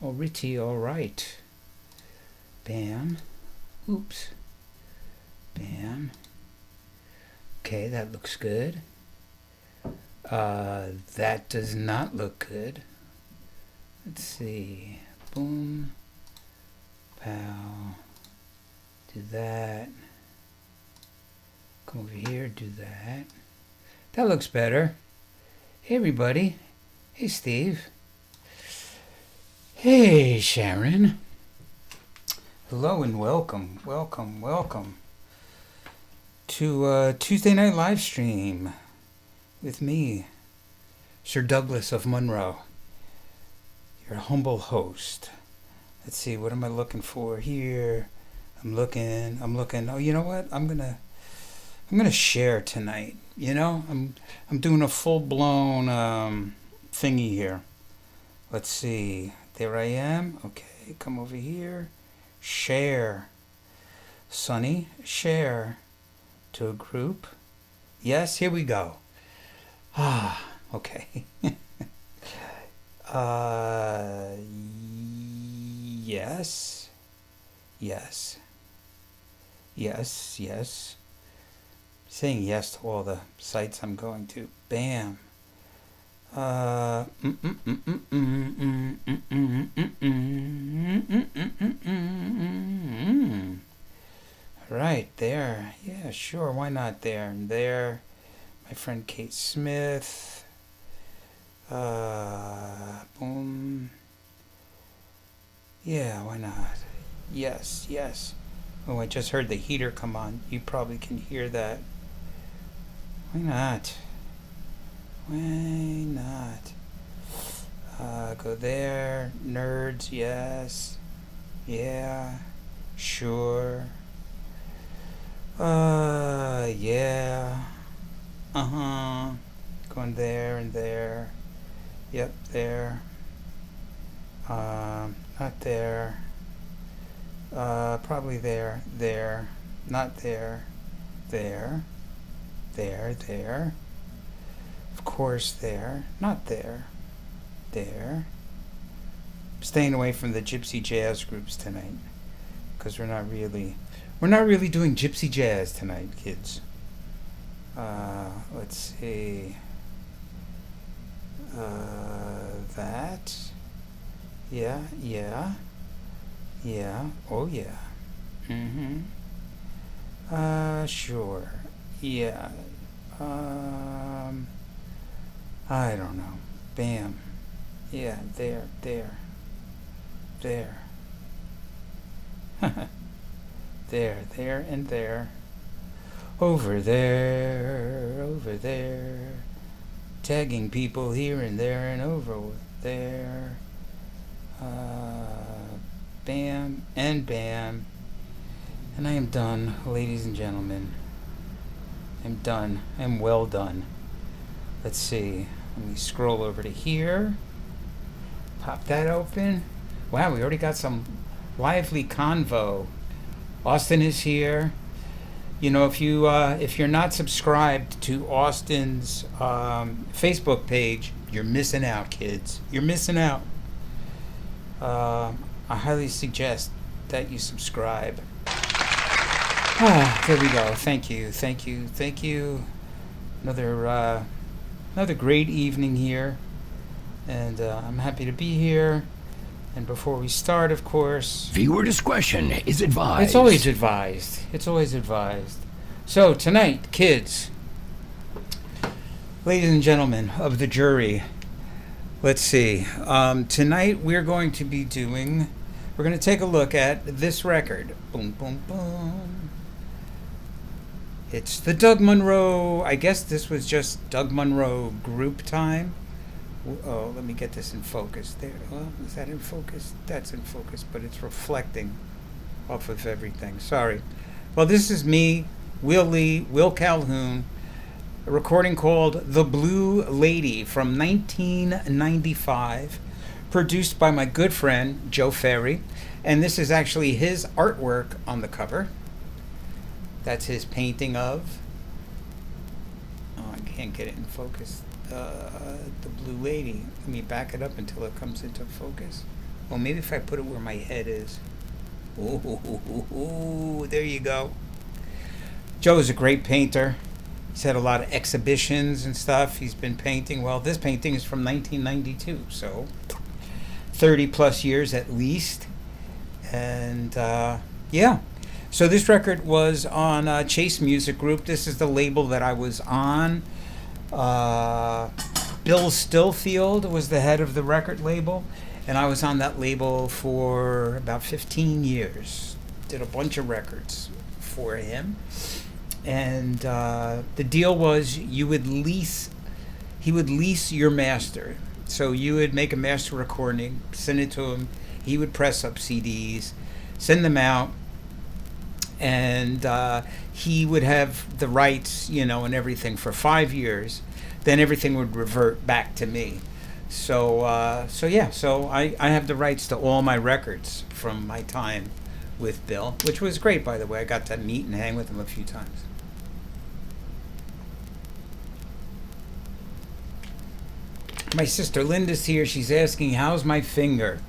Alrighty, alright. Bam. Oops. Bam. Okay, that looks good. That does not look good. Let's see. Boom. Pow. Do that. Come over here, do that. That looks better. Hey, everybody. Hey, Steve. Hey, Sharon. Hello and welcome, welcome, welcome to Tuesday Night Live Stream with me, Sir Douglas of Munro, your humble host. Let's see, what am I looking for here? I'm looking. Oh, you know what? I'm gonna share tonight. You know, I'm doing a full-blown thingy here. Let's see. There I am. Okay, come over here. Share. Sonny, share to a group. Yes, here we go. Okay. Yes. Yes. Yes, yes. Saying yes to all the sites I'm going to. Bam. Right there. Yeah, sure. Why not there and there? My friend Kate Smith. Boom. Yeah, why not? Yes, yes. Oh, I just heard the heater come on. You probably can hear that. Why not? Why not? Go there. Nerds, yes. Yeah. Sure. Yeah. Going there and there. Yep, there. Not there. Probably there. There. Not there. There. There. Of course there. Not there. There. Staying away from the gypsy jazz groups tonight, because we're not really doing gypsy jazz tonight, kids. Let's see. That. Yeah. Oh yeah. Sure. Yeah. I don't know. Bam. Yeah, there. There, and there. Over there. Tagging people here and there and over there. Bam and bam. And I am done, ladies and gentlemen. I'm done. I'm well done. Let's see. Let me scroll over to here. Pop that open. Wow, we already got some lively convo. Austin is here. You know, if you're not subscribed to Austin's Facebook page, you're missing out, kids. You're missing out. I highly suggest that you subscribe. There we go. Thank you. Another great evening here, and I'm happy to be here. And before we start, of course, viewer discretion is advised. It's always advised. So tonight, kids, ladies and gentlemen of the jury, let's see. Tonight we're going to take a look at this record. Boom, boom, boom. It's the Doug Munro. I guess this was just Doug Munro group time. Oh, let me get this in focus. There. Well, is that in focus? That's in focus, but it's reflecting off of everything. Sorry. Well, this is me, LEE Will Calhoun, a recording called The Blue Lady from 1995, produced by my good friend Joe Ferry. And this is actually his artwork on the cover. That's his painting of. Oh, I can't get it in focus. The Blue Lady. Let me back it up until it comes into focus. Well, maybe if I put it where my head is. Ooh, there you go. Joe's a great painter. He's had a lot of exhibitions and stuff. He's been painting. Well, this painting is from 1992, so 30 plus years at least. And yeah. So this record was on Chase Music Group. This is the label that I was on. Bill Stillfield was the head of the record label, and I was on that label for about 15 years. Did a bunch of records for him. And the deal was he would lease your master. So you would make a master recording, send it to him. He would press up CDs, send them out, and he would have the rights, and everything for 5 years. Then everything would revert back to me. So I have the rights to all my records from my time with Bill, which was great, by the way. I got to meet and hang with him a few times. My sister Linda's here. She's asking, how's my finger?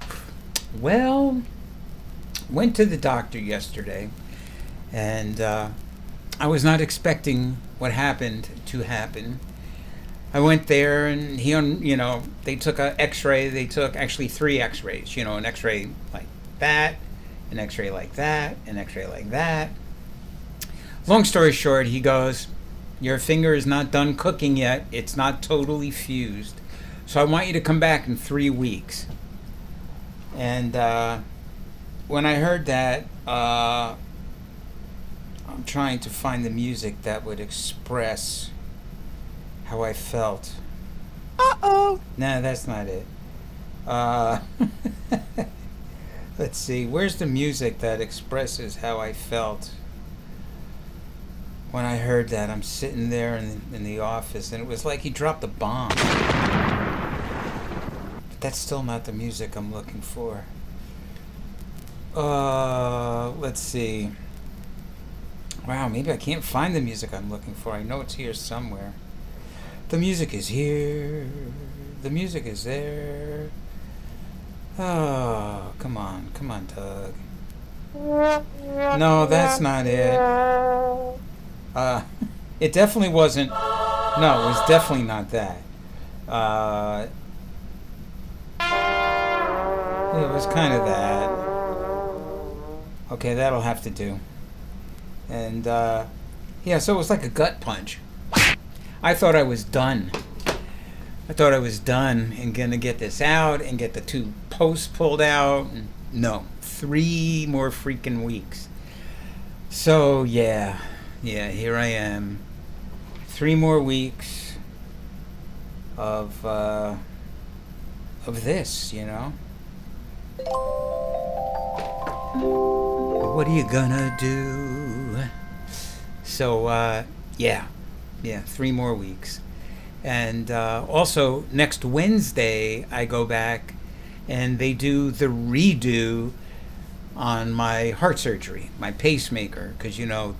Well, went to the doctor yesterday, and I was not expecting what happened to happen. I went there, and they took an X-ray. They took actually 3 X-rays. An X-ray like that, an X-ray like that, an X-ray like that. Long story short, he goes, your finger is not done cooking yet. It's not totally fused. So I want you to come back in 3 weeks. And when I heard that, I'm trying to find the music that would express how I felt. Uh-oh. Nah, that's not it. Let's see. Where's the music that expresses how I felt when I heard that? I'm sitting there in the office, and it was like he dropped a bomb. But that's still not the music I'm looking for. Let's see. Wow, maybe I can't find the music I'm looking for. I know it's here somewhere. The music is here. The music is there. Oh, come on, Doug. No, that's not it. It definitely wasn't. No, it was definitely not that. It was kind of that. Okay, that'll have to do. And yeah, so it was like a gut punch. I thought I was done. And gonna get this out and get the 2 posts pulled out. And no, 3 more freaking weeks. So yeah, here I am. 3 more weeks of this, What are you gonna do? So yeah, 3 more weeks. And also next Wednesday I go back and they do the redo on my heart surgery, my pacemaker, because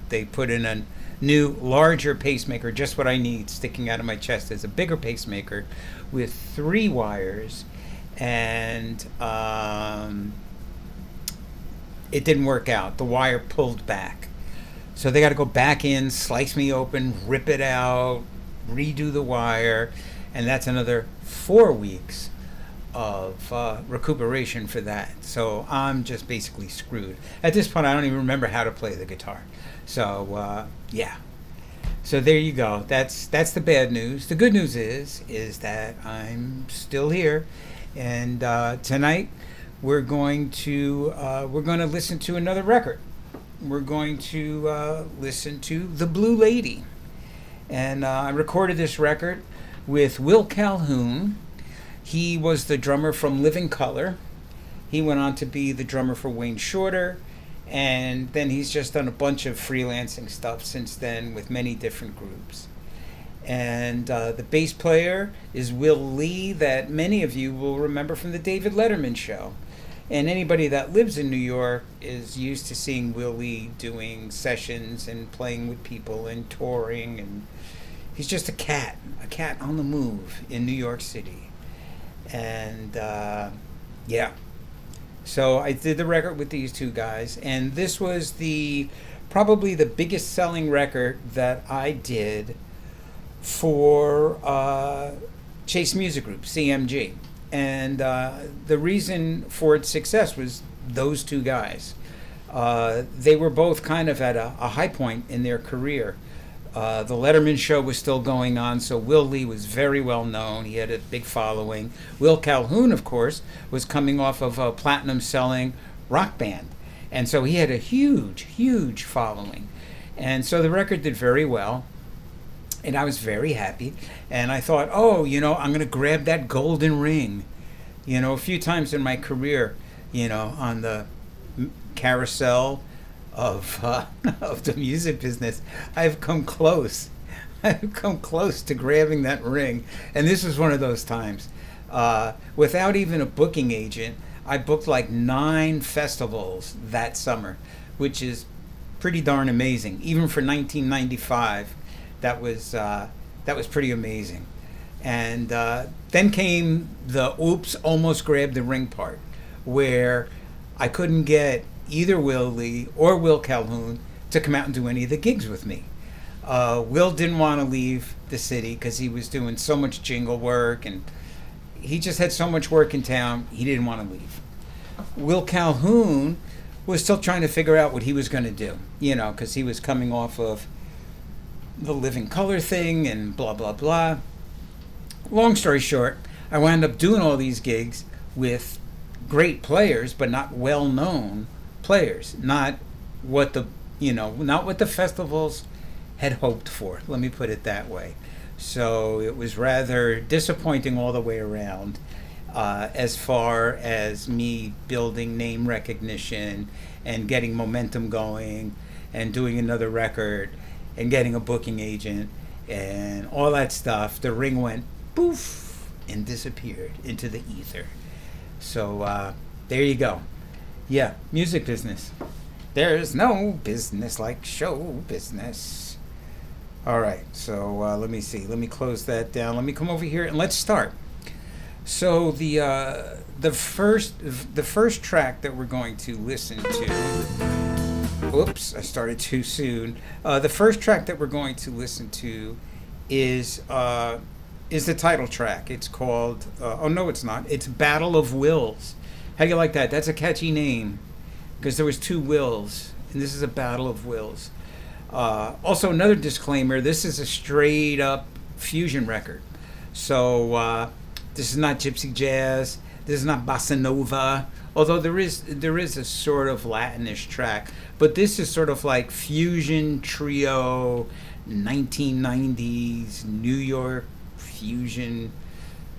they put in a new larger pacemaker, just what I need, sticking out of my chest. Is a bigger pacemaker with 3 wires, and it didn't work out. The wire pulled back, so they got to go back in, slice me open, rip it out, redo the wire, and that's another 4 weeks of recuperation for that. So I'm just basically screwed. At this point, I don't even remember how to play the guitar. So yeah. So there you go. That's the bad news. The good news is that I'm still here, and tonight we're going to listen to another record. We're going to listen to The Blue Lady. And I recorded this record with Will Calhoun. He was the drummer from Living Colour. He went on to be the drummer for Wayne Shorter, and then he's just done a bunch of freelancing stuff since then with many different groups. And the bass player is Will Lee, that many of you will remember from the David Letterman show. And anybody that lives in New York is used to seeing Will Lee doing sessions and playing with people and touring, and he's just a cat on the move in New York City. And yeah, So I did the record with these two guys, and this was the probably the biggest selling record that I did for Chase Music Group, CMG. And the reason for its success was those two guys. They were both kind of at a high point in their career. The Letterman show was still going on, so Will Lee was very well known. He had a big following. Will Calhoun, of course, was coming off of a platinum selling rock band. And so he had a huge, huge following. And so the record did very well. And I was very happy. And I thought, oh, I'm going to grab that golden ring. A few times in my career, on the carousel of of the music business, I've come close. I've come close to grabbing that ring. And this was one of those times. Without even a booking agent, I booked like 9 festivals that summer, which is pretty darn amazing. Even for 1995, that was pretty amazing. And then came the oops, almost grabbed the ring part, where I couldn't get either Will Lee or Will Calhoun to come out and do any of the gigs with me. Will didn't want to leave the city because he was doing so much jingle work, and he just had so much work in town, he didn't want to leave. Will Calhoun was still trying to figure out what he was going to do, because he was coming off of the Living Color thing and blah, blah, blah. Long story short, I wound up doing all these gigs with great players, but not well-known players. Not what the festivals had hoped for. Let me put it that way. So it was rather disappointing all the way around, as far as me building name recognition and getting momentum going and doing another record and getting a booking agent and all that stuff. The ring went poof and disappeared into the ether. So there you go. Yeah, music business. There's no business like show business. All right, so let me see. Let me close that down. Let me come over here and let's start. So the first track that we're going to listen to. Oops, I started too soon. The first track that we're going to listen to is the title track. It's called, oh no it's not, it's Battle of Wills. How do you like that? That's a catchy name, because there was 2 Wills, and this is a Battle of Wills. Also, another disclaimer, this is a straight up fusion record. So this is not gypsy jazz, this is not bossa nova, although there is a sort of Latinish track, but this is sort of like fusion trio, 1990s New York fusion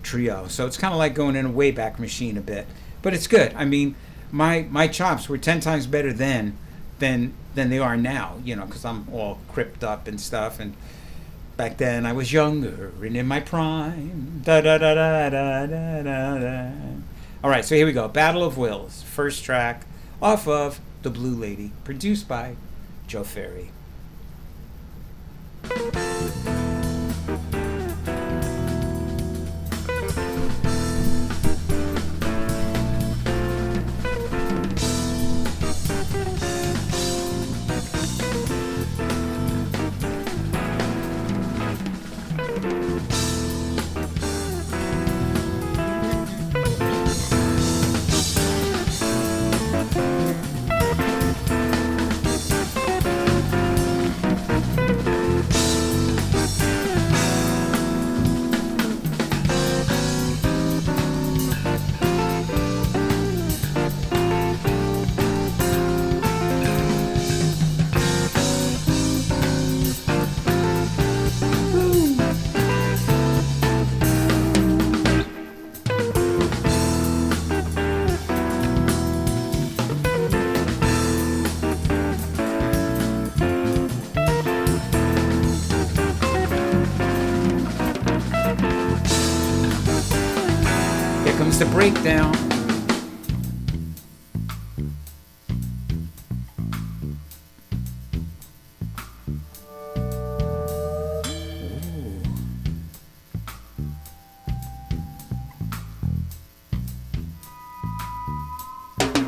trio. So it's kind of like going in a Wayback Machine a bit, but it's good. I mean, my chops were 10 times better then than they are now, because I'm all cripped up and stuff, and back then I was younger and in my prime. Da da da da da da da. All right, so here we go. Battle of Wills, first track off of The Blue Lady, produced by Joe Ferry. The breakdown. Ooh.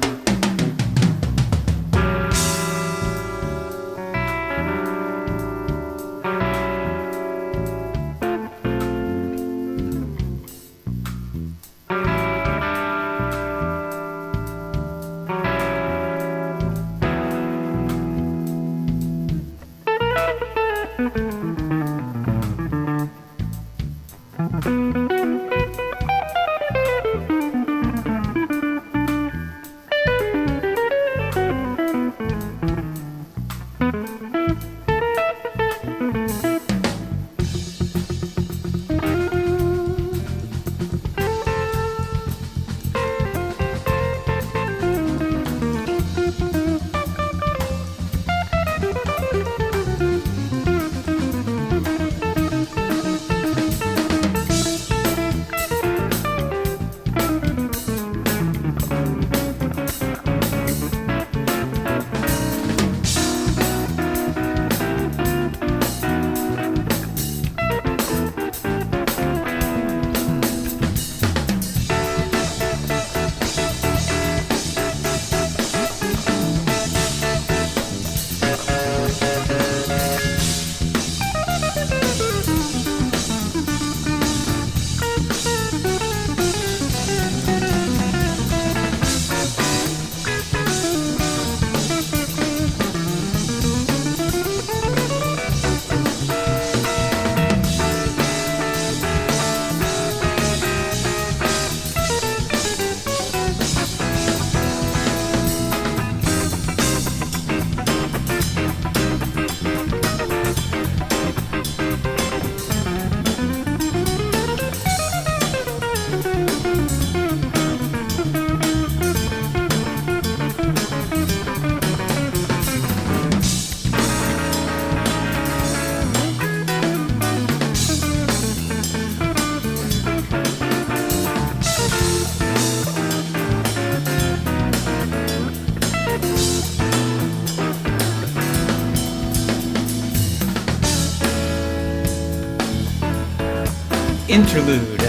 Interlude.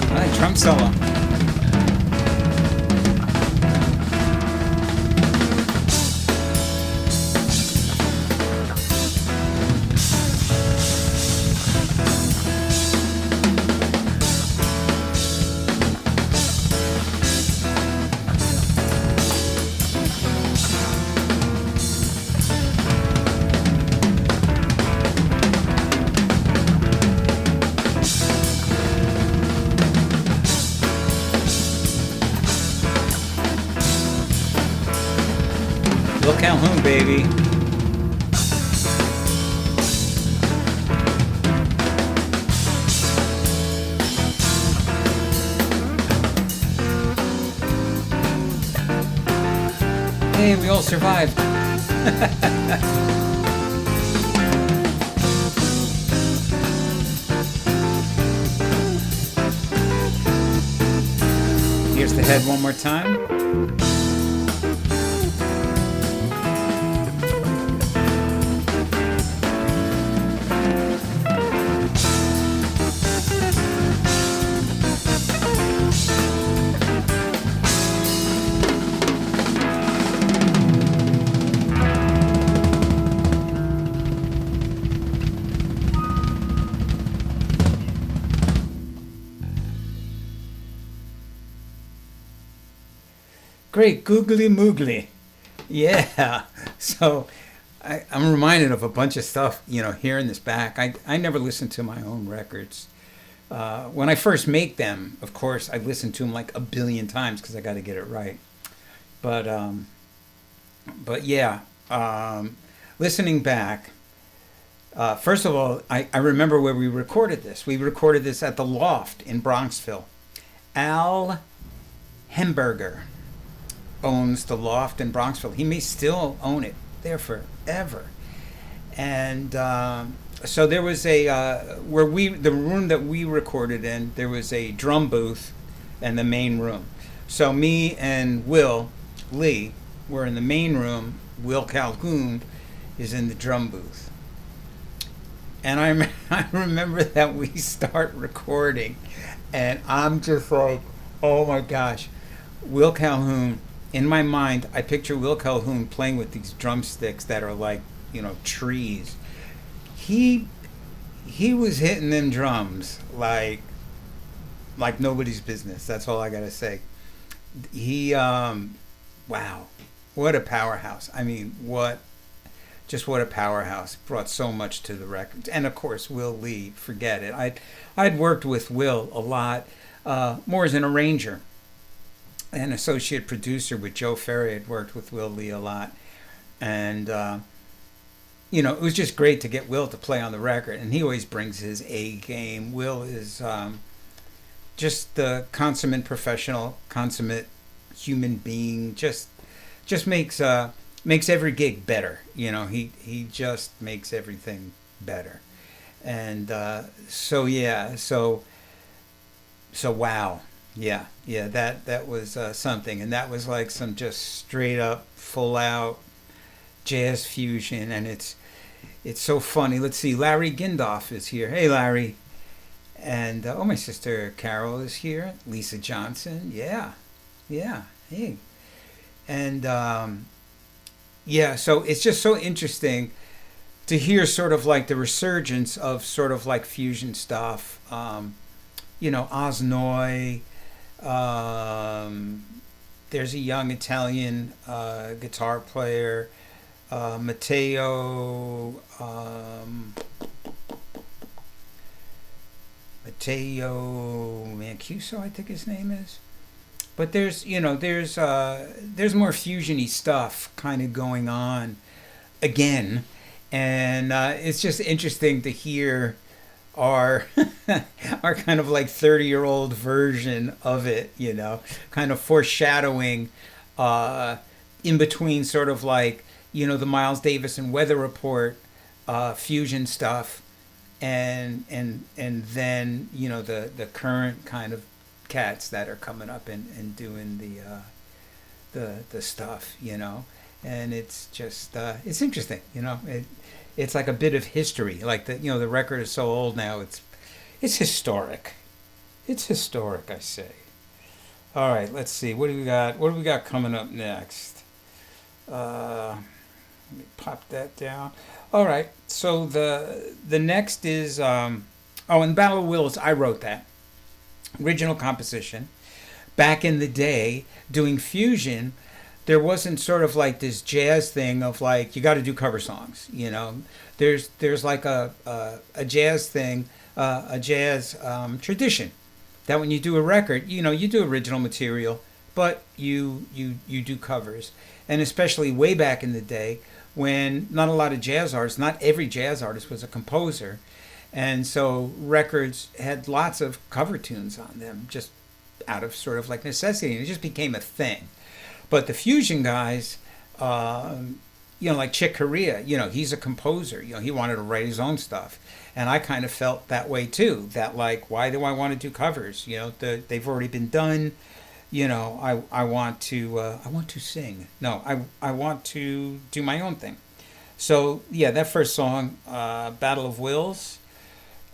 All right, drum solo. Will Calhoun, baby. Hey, we all survived. Here's the head one more time. Great, googly moogly. Yeah. So I'm reminded of a bunch of stuff, hearing this back. I never listened to my own records. When I first make them, of course, I listen to them like a billion times because I got to get it right. But yeah, listening back, first of all, I remember where we recorded this. We recorded this at the Loft in Bronxville. Al Hemberger owns the Loft in Bronxville. He may still own it there forever. And so there was the room that we recorded in, there was a drum booth and the main room. So me and Will Lee were in the main room. Will Calhoun is in the drum booth. And I remember that we start recording, and I'm just like, oh my gosh, Will Calhoun. In my mind, I picture Will Calhoun playing with these drumsticks that are like, trees. He was hitting them drums like nobody's business. That's all I gotta say. He, wow, what a powerhouse. I mean, what a powerhouse. Brought so much to the record. And of course, Will Lee, forget it. I'd worked with Will a lot, more as an arranger. An associate producer with Joe Ferry. Had worked with Will Lee a lot, and it was just great to get Will to play on the record, and he always brings his A game. Will is just the consummate professional, consummate human being. Just makes every gig better. He just makes everything better, and so wow. Yeah, that was something, and that was like some just straight up, full out jazz fusion, and it's so funny. Let's see, Larry Gindoff is here. Hey, Larry, and my sister Carol is here. Lisa Johnson, yeah, hey, and so it's just so interesting to hear sort of like the resurgence of sort of like fusion stuff. Osnoy. There's a young Italian guitar player, Matteo Mancuso, I think his name is. But there's more fusiony stuff kind of going on again, and it's just interesting to hear our our kind of like 30-year-old version of it, kind of foreshadowing in between sort of like, the Miles Davis and Weather Report fusion stuff and then the current kind of cats that are coming up and doing the stuff, and it's just it's interesting, it's like a bit of history, like the record is so old now, it's historic. It's historic, I say. All right, let's see. What do we got coming up next? Let me pop that down. All right. So the next is and Battle of Wills. I wrote that original composition. Back in the day, doing fusion, there wasn't sort of like this jazz thing of like you got to do cover songs. There's like a jazz thing, a jazz tradition that when you do a record, you do original material, but you do covers. And especially way back in the day when not a lot of jazz artists, not every jazz artist was a composer. And so records had lots of cover tunes on them just out of sort of like necessity. And it just became a thing. But the fusion guys, like Chick Corea, he's a composer. He wanted to write his own stuff. And I kind of felt that way too, that like, why do I want to do covers? They've already been done. I want to sing. No, I want to do my own thing. So yeah, that first song, Battle of Wills,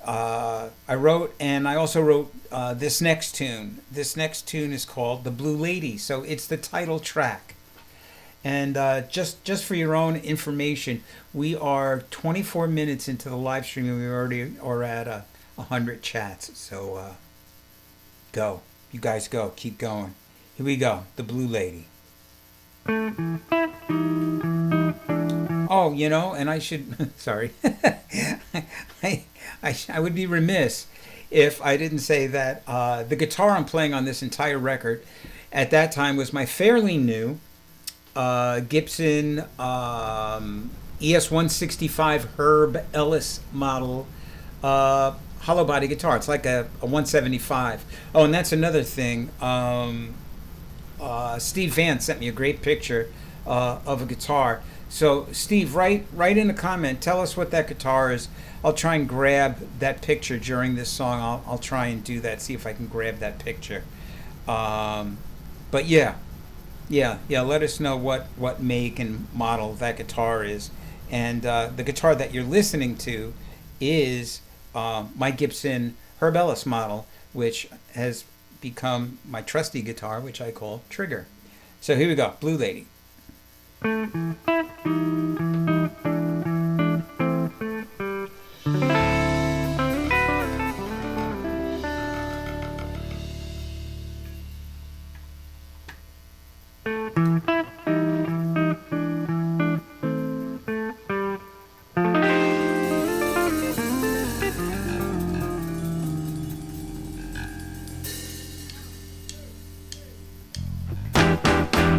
I wrote, and I also wrote this next tune. This next tune is called The Blue Lady. So it's the title track. And just for your own information, we are 24 minutes into the live stream, and we already are at 100 chats. So go. You guys go. Keep going. Here we go. The Blue Lady. Oh, and I should... sorry. I would be remiss if I didn't say that the guitar I'm playing on this entire record at that time was my fairly new Gibson ES-165 Herb Ellis model hollow body guitar. It's like a 175. Oh, and that's another thing. Steve Vance sent me a great picture of a guitar. So Steve, write in a comment. Tell us what that guitar is. I'll try and grab that picture during this song. I'll try and do that. See if I can grab that picture. But yeah. Let us know what make and model that guitar is. And the guitar that you're listening to is my Gibson Herb Ellis model, which has become my trusty guitar, which I call Trigger. So here we go, Blue Lady.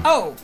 Oh!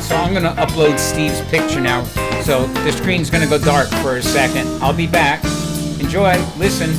So I'm going to upload Steve's picture now. So the screen's going to go dark for a second. I'll be back. Enjoy. Listen.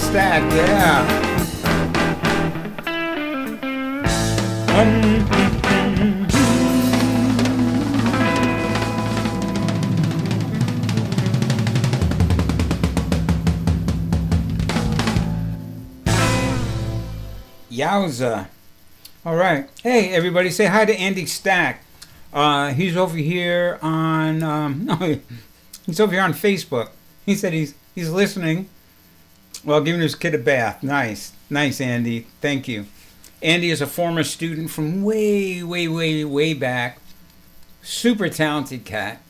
Stack, yeah. Yowza. All right. Hey, everybody, say hi to Andy Stack. He's over here on he's over here on Facebook. He said he's listening while giving his kid a bath. Nice, Andy. Thank you. Andy is a former student from way back. Super talented cat.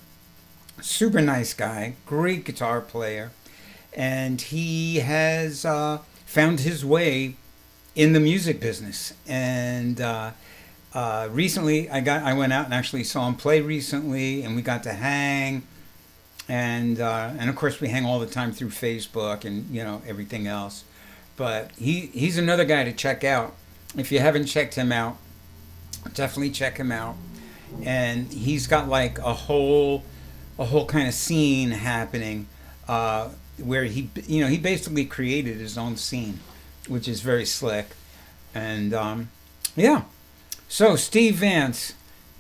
Super nice guy. Great guitar player, and he has found his way in the music business. And recently, I went out and actually saw him play recently, and we got to hang. And of course, we hang all the time through Facebook and everything else. But he's another guy to check out. If you haven't checked him out, definitely check him out. And he's got like a whole kind of scene happening where he basically created his own scene, which is very slick. And yeah. So Steve Vance,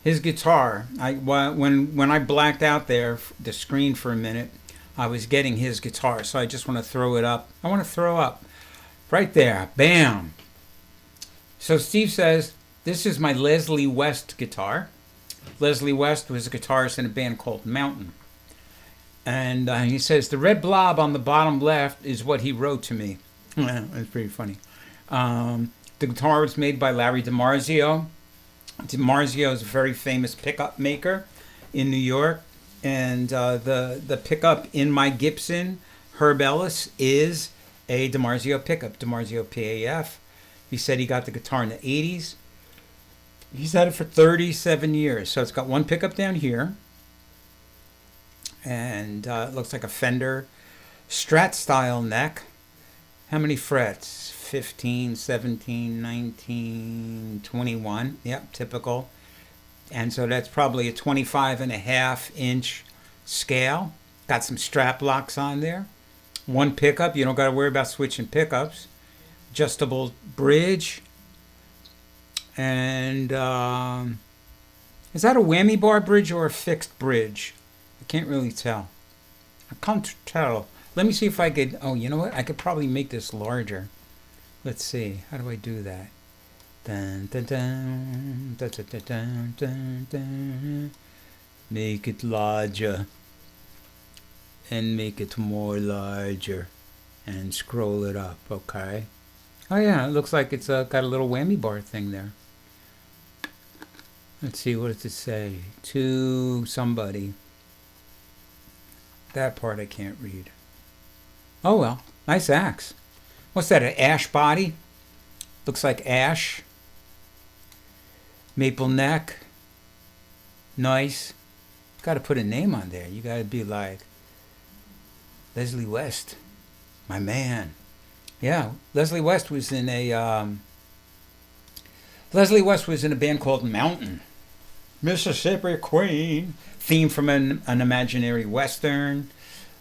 his guitar. When I blacked out the screen for a minute, I was getting his guitar. So I just want to throw it up. I want to throw up right there. Bam. So Steve says, this is my Leslie West guitar. Leslie West was a guitarist in a band called Mountain. And he says, the red blob on the bottom left is what he wrote to me. That's pretty funny. The guitar was made by Larry DiMarzio. DiMarzio is a very famous pickup maker in New York. And the pickup in my Gibson, Herb Ellis, is a DiMarzio pickup, DiMarzio PAF. He said he got the guitar in the 80s. He's had it for 37 years. So it's got one pickup down here. And it looks like a Fender Strat style neck. How many frets? 15, 17, 19, 21. Yep, typical. And so that's probably a 25.5-inch scale. Got some strap locks on there. One pickup. You don't got to worry about switching pickups. Adjustable bridge. And is that a whammy bar bridge or a fixed bridge? I can't really tell. I can't tell. Let me see if I could. Oh, you know what? I could probably make this larger. Let's see. How do I do that? Dun, dun, dun, dun, dun, dun, dun, dun, dun. Make it larger. And make it more larger. And scroll it up. Okay. Oh yeah, it looks like it's got a little whammy bar thing there. Let's see, what does it say? To somebody. That part I can't read. Oh well, nice axe. What's that, an ash body? Looks like ash. Maple neck. Nice. Got to put a name on there. You got to be like Leslie West, my man. Yeah, Leslie West was in a band called Mountain. Mississippi Queen. Theme from an imaginary Western.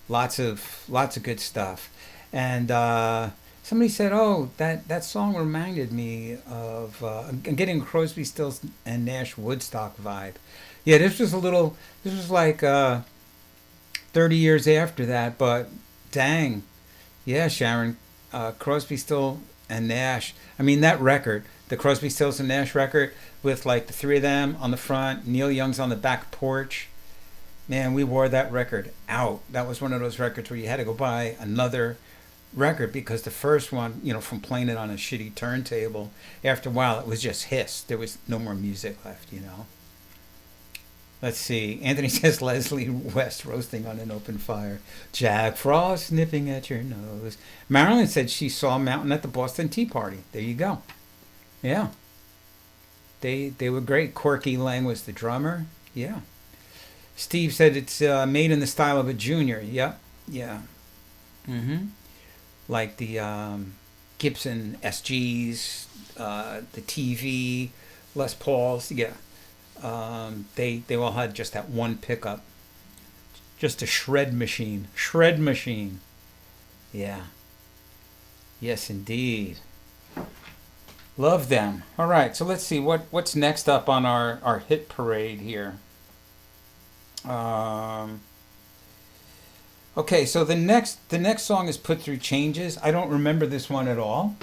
Lots of good stuff. And somebody said, "Oh, that song reminded me of getting Crosby, Stills and Nash Woodstock vibe." Yeah, this was like 30 years after that, but dang, yeah, Sharon. Crosby, Stills, and Nash. I mean, that record, the Crosby, Stills, and Nash record, with like the three of them on the front, Neil Young's on the back porch. Man, we wore that record out. That was one of those records where you had to go buy another record because the first one, from playing it on a shitty turntable, after a while it was just hiss. There was no more music left, Let's see. Anthony says Leslie West roasting on an open fire. Jack Frost nipping at your nose. Marilyn said she saw Mountain at the Boston Tea Party. There you go. Yeah. They were great. Corky Lang was the drummer. Yeah. Steve said it's made in the style of a Junior. Yep. Yeah. Like the Gibson SGs, the TV, Les Pauls. Yeah. They all had just that one pickup, just a shred machine. Yeah. Yes, indeed. Love them. All right, so let's see what's next up on our hit parade here. Um, okay, so the next song is "Put Through Changes." I don't remember this one at all.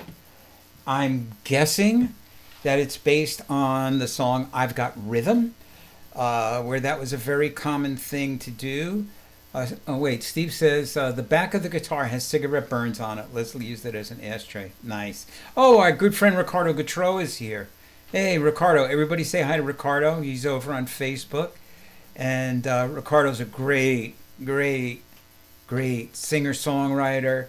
I'm guessing that it's based on the song "I've Got Rhythm," where that was a very common thing to do. Oh wait, Steve says the back of the guitar has cigarette burns on it. Leslie used it as an ashtray. Nice. Oh, our good friend Ricardo Gautreau is here. Hey, Ricardo. Everybody say hi to Ricardo. He's over on Facebook. And Ricardo's a great, great, great singer-songwriter.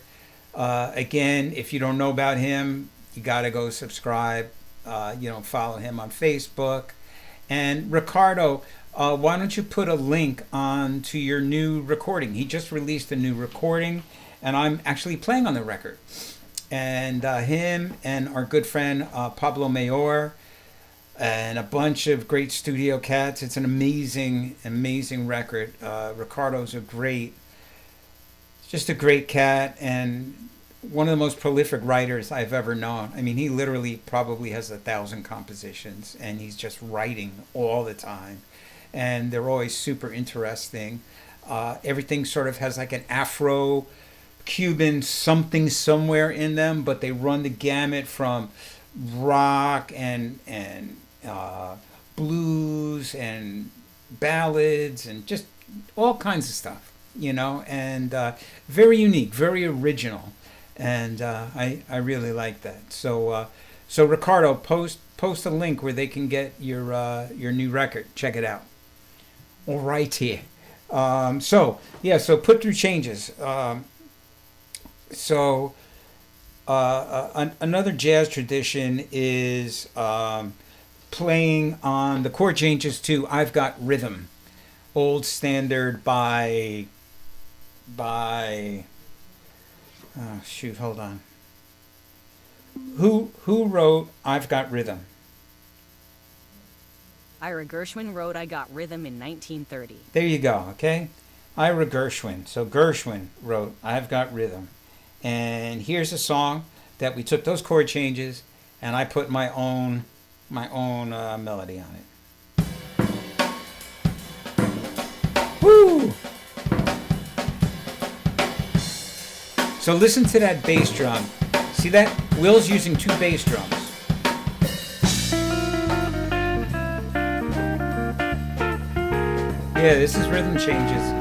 Again, if you don't know about him, you got to go subscribe. Follow him on Facebook. And Ricardo, why don't you put a link on to your new recording? He just released a new recording, and I'm actually playing on the record. And him and our good friend Pablo Mayor and a bunch of great studio cats. It's an amazing, amazing record. Ricardo's just a great cat, and one of the most prolific writers I've ever known. I mean, he literally probably has 1,000 compositions, and he's just writing all the time. And they're always super interesting. Everything sort of has like an Afro Cuban something somewhere in them, but they run the gamut from rock and blues and ballads and just all kinds of stuff, and very unique, very original, and I really like that. So Ricardo, post a link where they can get your new record. Check it out. All right here. So Put Through Changes. Another jazz tradition is playing on the chord changes to "I've Got Rhythm," old standard by oh shoot, hold on. Who wrote "I've Got Rhythm"? Ira Gershwin wrote "I Got Rhythm" in 1930. There you go. Okay, Ira Gershwin. So Gershwin wrote "I've Got Rhythm," and here's a song that we took those chord changes and I put my own melody on it. Woo! So listen to that bass drum. See that? Will's using 2 bass drums. Yeah, this is rhythm changes.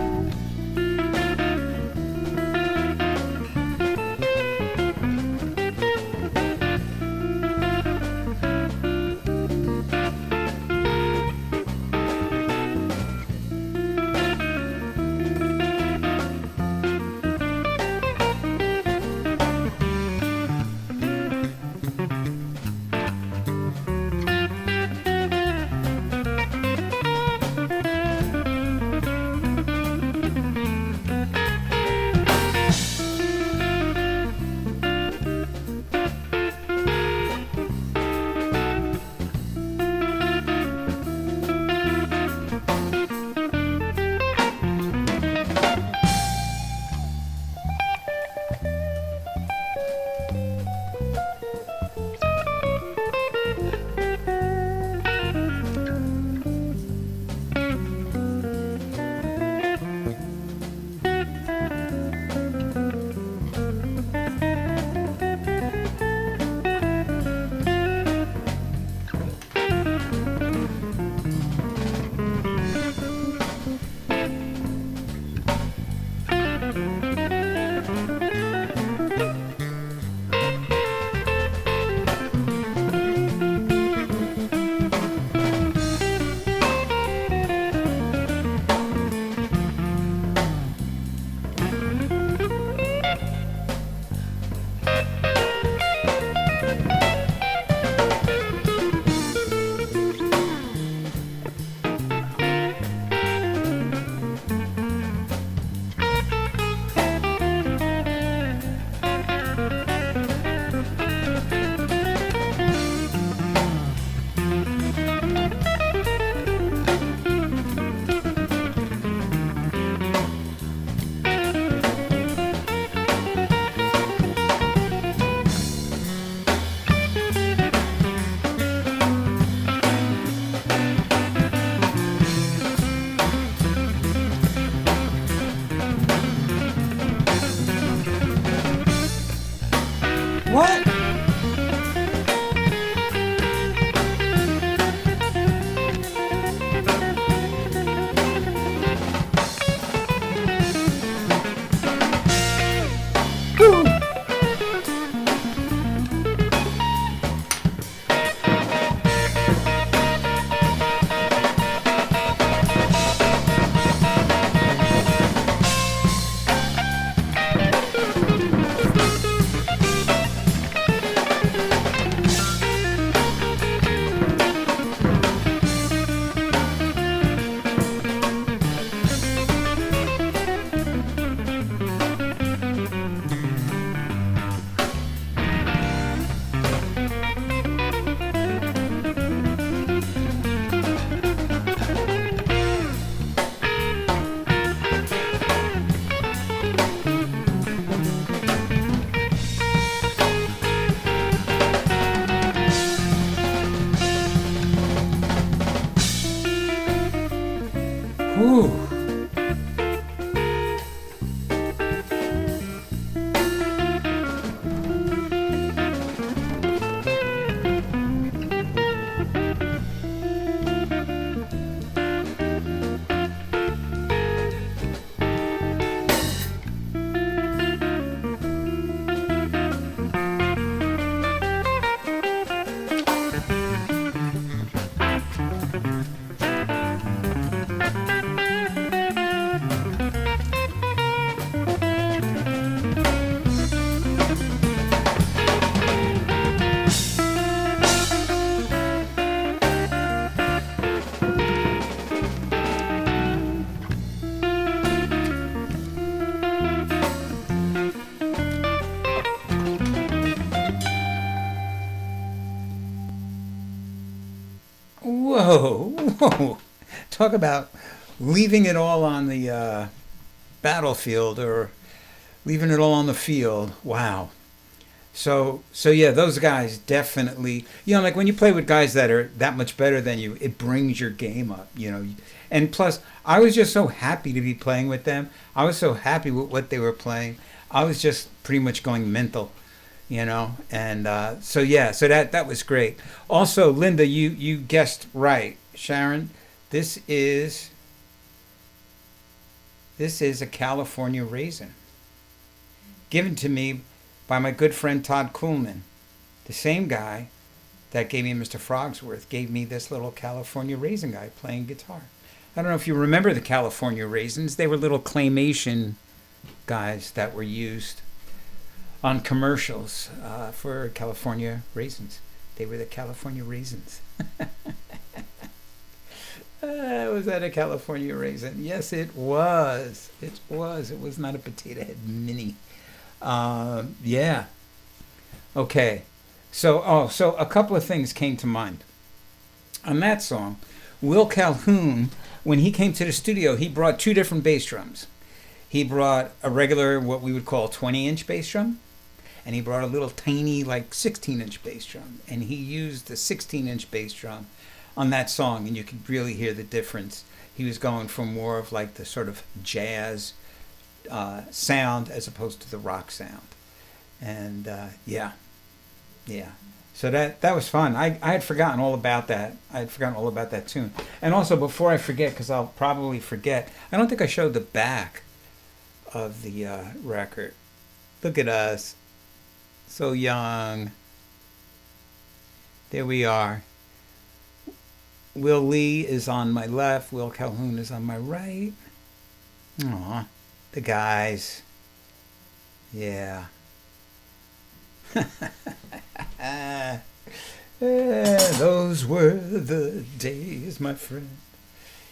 Oh, talk about leaving it all on the battlefield, or leaving it all on the field. Wow. So yeah, those guys definitely, like when you play with guys that are that much better than you, it brings your game up, And plus, I was just so happy to be playing with them. I was so happy with what they were playing. I was just pretty much going mental, And so yeah, so that was great. Also, Linda, you guessed right, Sharon. This is a California raisin, given to me by my good friend Todd Kuhlman. The same guy that gave me Mr. Frogsworth gave me this little California raisin guy playing guitar. I don't know if you remember the California raisins. They were little claymation guys that were used on commercials for California raisins. They were the California raisins. Was that a California raisin? Yes, it was. It was. It was not a Potato Head Mini. Yeah. Okay. So a couple of things came to mind. On that song, Will Calhoun, when he came to the studio, he brought two different bass drums. He brought a regular, what we would call 20-inch bass drum, and he brought a little tiny, like 16-inch bass drum. And he used the 16-inch bass drum on that song, and you could really hear the difference. He was going from more of like the sort of jazz sound as opposed to the rock sound. And yeah. So that was fun. I had forgotten all about that. I had forgotten all about that tune. And also, before I forget, because I'll probably forget, I don't think I showed the back of the record. Look at us. So young. There we are. Will Lee is on my left. Will Calhoun is on my right. Aw, the guys. Yeah. Those were the days, my friend.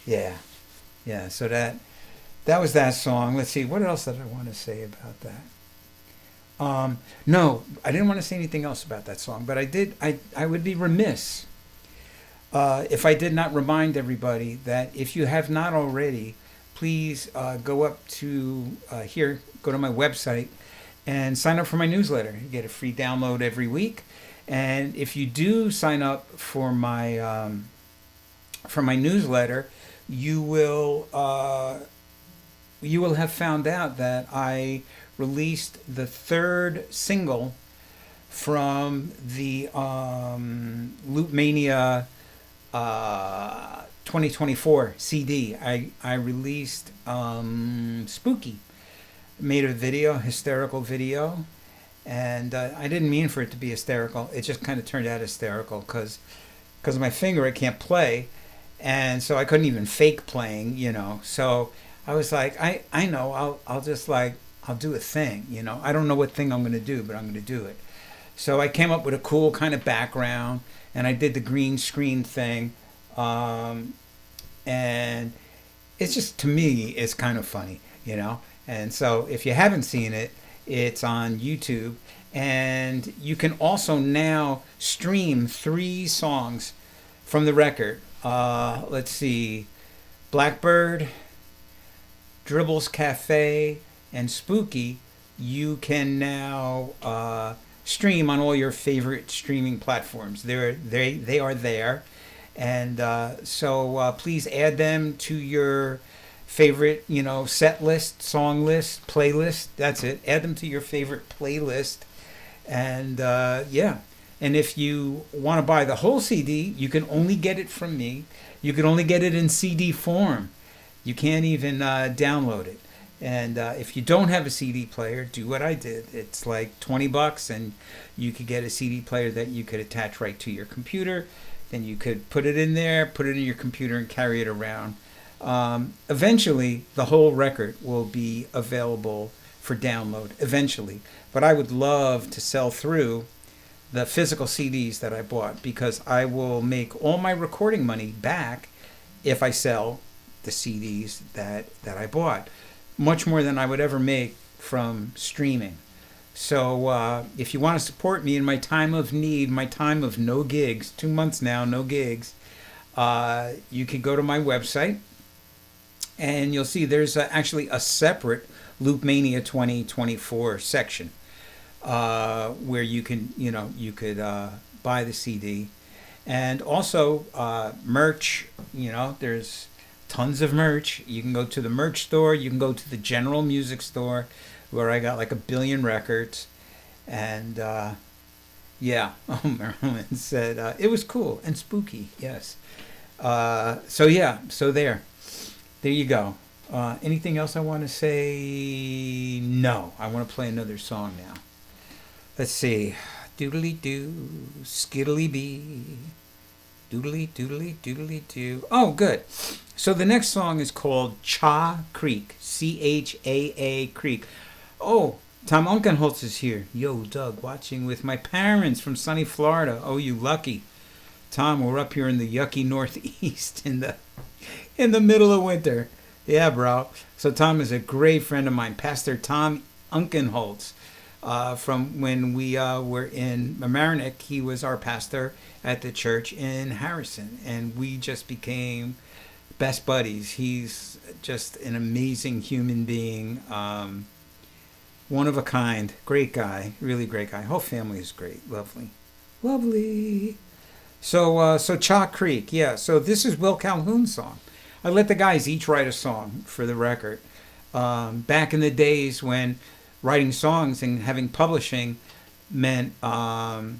Yeah. So that was that song. Let's see, what else did I want to say about that? No, I didn't want to say anything else about that song, but I would be remiss if I did not remind everybody that if you have not already, please go up to go to my website and sign up for my newsletter. You get a free download every week. And if you do sign up for my newsletter, you will have found out that I released the third single from the Loop Mania 2024 CD. I released Spooky. Made a video, hysterical video, and I didn't mean for it to be hysterical. It just kind of turned out hysterical because of my finger I can't play, and so I couldn't even fake playing, So I was like, I know, I'll just I'll do a thing, I don't know what thing I'm going to do, but I'm going to do it. So I came up with a cool kind of background, and I did the green screen thing, and it's just, to me, it's kind of funny, And so if you haven't seen it, it's on YouTube. And you can also now stream 3 songs from the record. Let's see. Blackbird, Dribbles Cafe, and Spooky. You can now stream on all your favorite streaming platforms. They are there. And so please add them to your favorite, set list, song list, playlist. That's it. Add them to your favorite playlist. And yeah. And if you want to buy the whole CD, you can only get it from me. You can only get it in CD form. You can't even download it. And if you don't have a CD player, do what I did. It's like $20, and you could get a CD player that you could attach right to your computer. Then you could put it in there, put it in your computer, and carry it around. Eventually, the whole record will be available for download, eventually. But I would love to sell through the physical CDs that I bought, because I will make all my recording money back if I sell the CDs that I bought. Much more than I would ever make from streaming. So if you want to support me in my time of need, my time of no gigs, 2 months now, no gigs, you can go to my website, and you'll see there's actually a separate Loopmania 2024 section where you can, you could buy the CD. And also merch, there's tons of merch. You can go to the merch store. You can go to the general music store where I got like a billion records. And yeah, oh, Marilyn said it was cool and spooky. Yes. So yeah, so there you go. Anything else I want to say? No, I want to play another song now. Let's see. Doodly doo, skiddly bee. Doodly doodly doodly doo. Oh, good. So the next song is called Cha Creek. Chaa Creek. Oh, Tom Unkenholtz is here. Yo, Doug, watching with my parents from sunny Florida. Oh, you lucky. Tom, we're up here in the yucky Northeast in the middle of winter. Yeah, bro. So Tom is a great friend of mine, Pastor Tom Unkenholtz. From when we were in Mamaroneck, he was our pastor at the church in Harrison, and we just became best buddies. He's just an amazing human being, one of a kind, great guy, really great guy. Whole family is great, lovely. So Chalk Creek, yeah. So this is Will Calhoun's song. I let the guys each write a song for the record. Back in the days when writing songs and having publishing meant that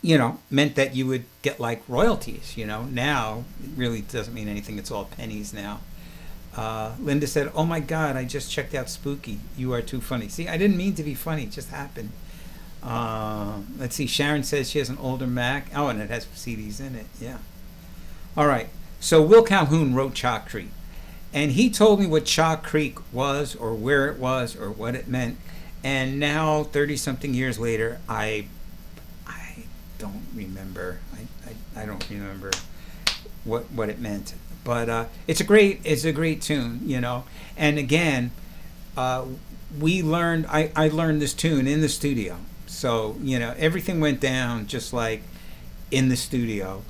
you would get like royalties. Now it really doesn't mean anything. It's all pennies now. Linda said, "Oh my God, I just checked out Spooky. You are too funny." See, I didn't mean to be funny. It just happened. Let's see. Sharon says she has an older Mac. Oh, and it has CDs in it. Yeah. All right. So Will Calhoun wrote Chalk Creek. And he told me what Chalk Creek was, or where it was, or what it meant. And now, 30-something years later, I don't remember. I don't remember what it meant. But it's a great tune, And again, we learned. I learned this tune in the studio. So everything went down just like in the studio.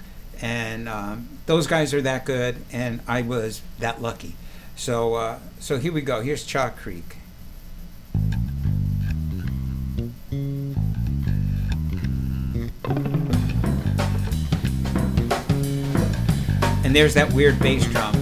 And those guys are that good, and I was that lucky. So here we go. Here's Chalk Creek. And there's that weird bass drum.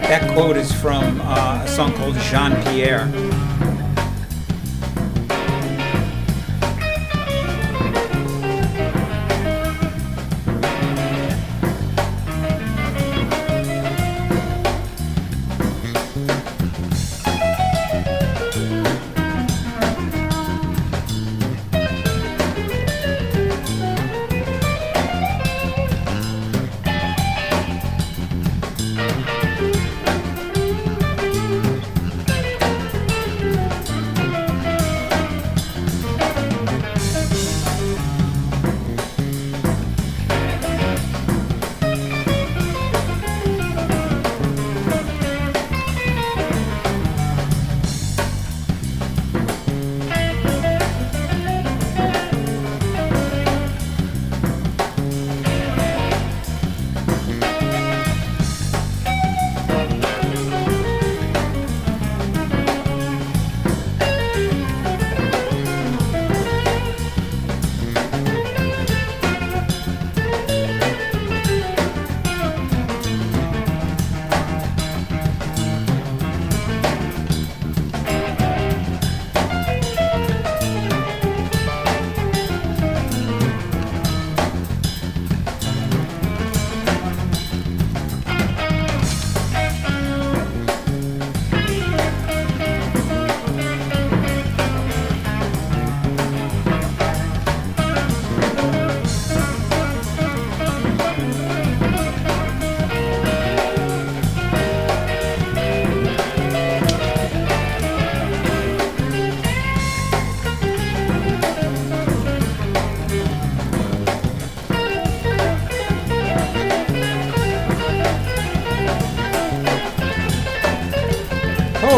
That quote is from a song called Jean Pierre.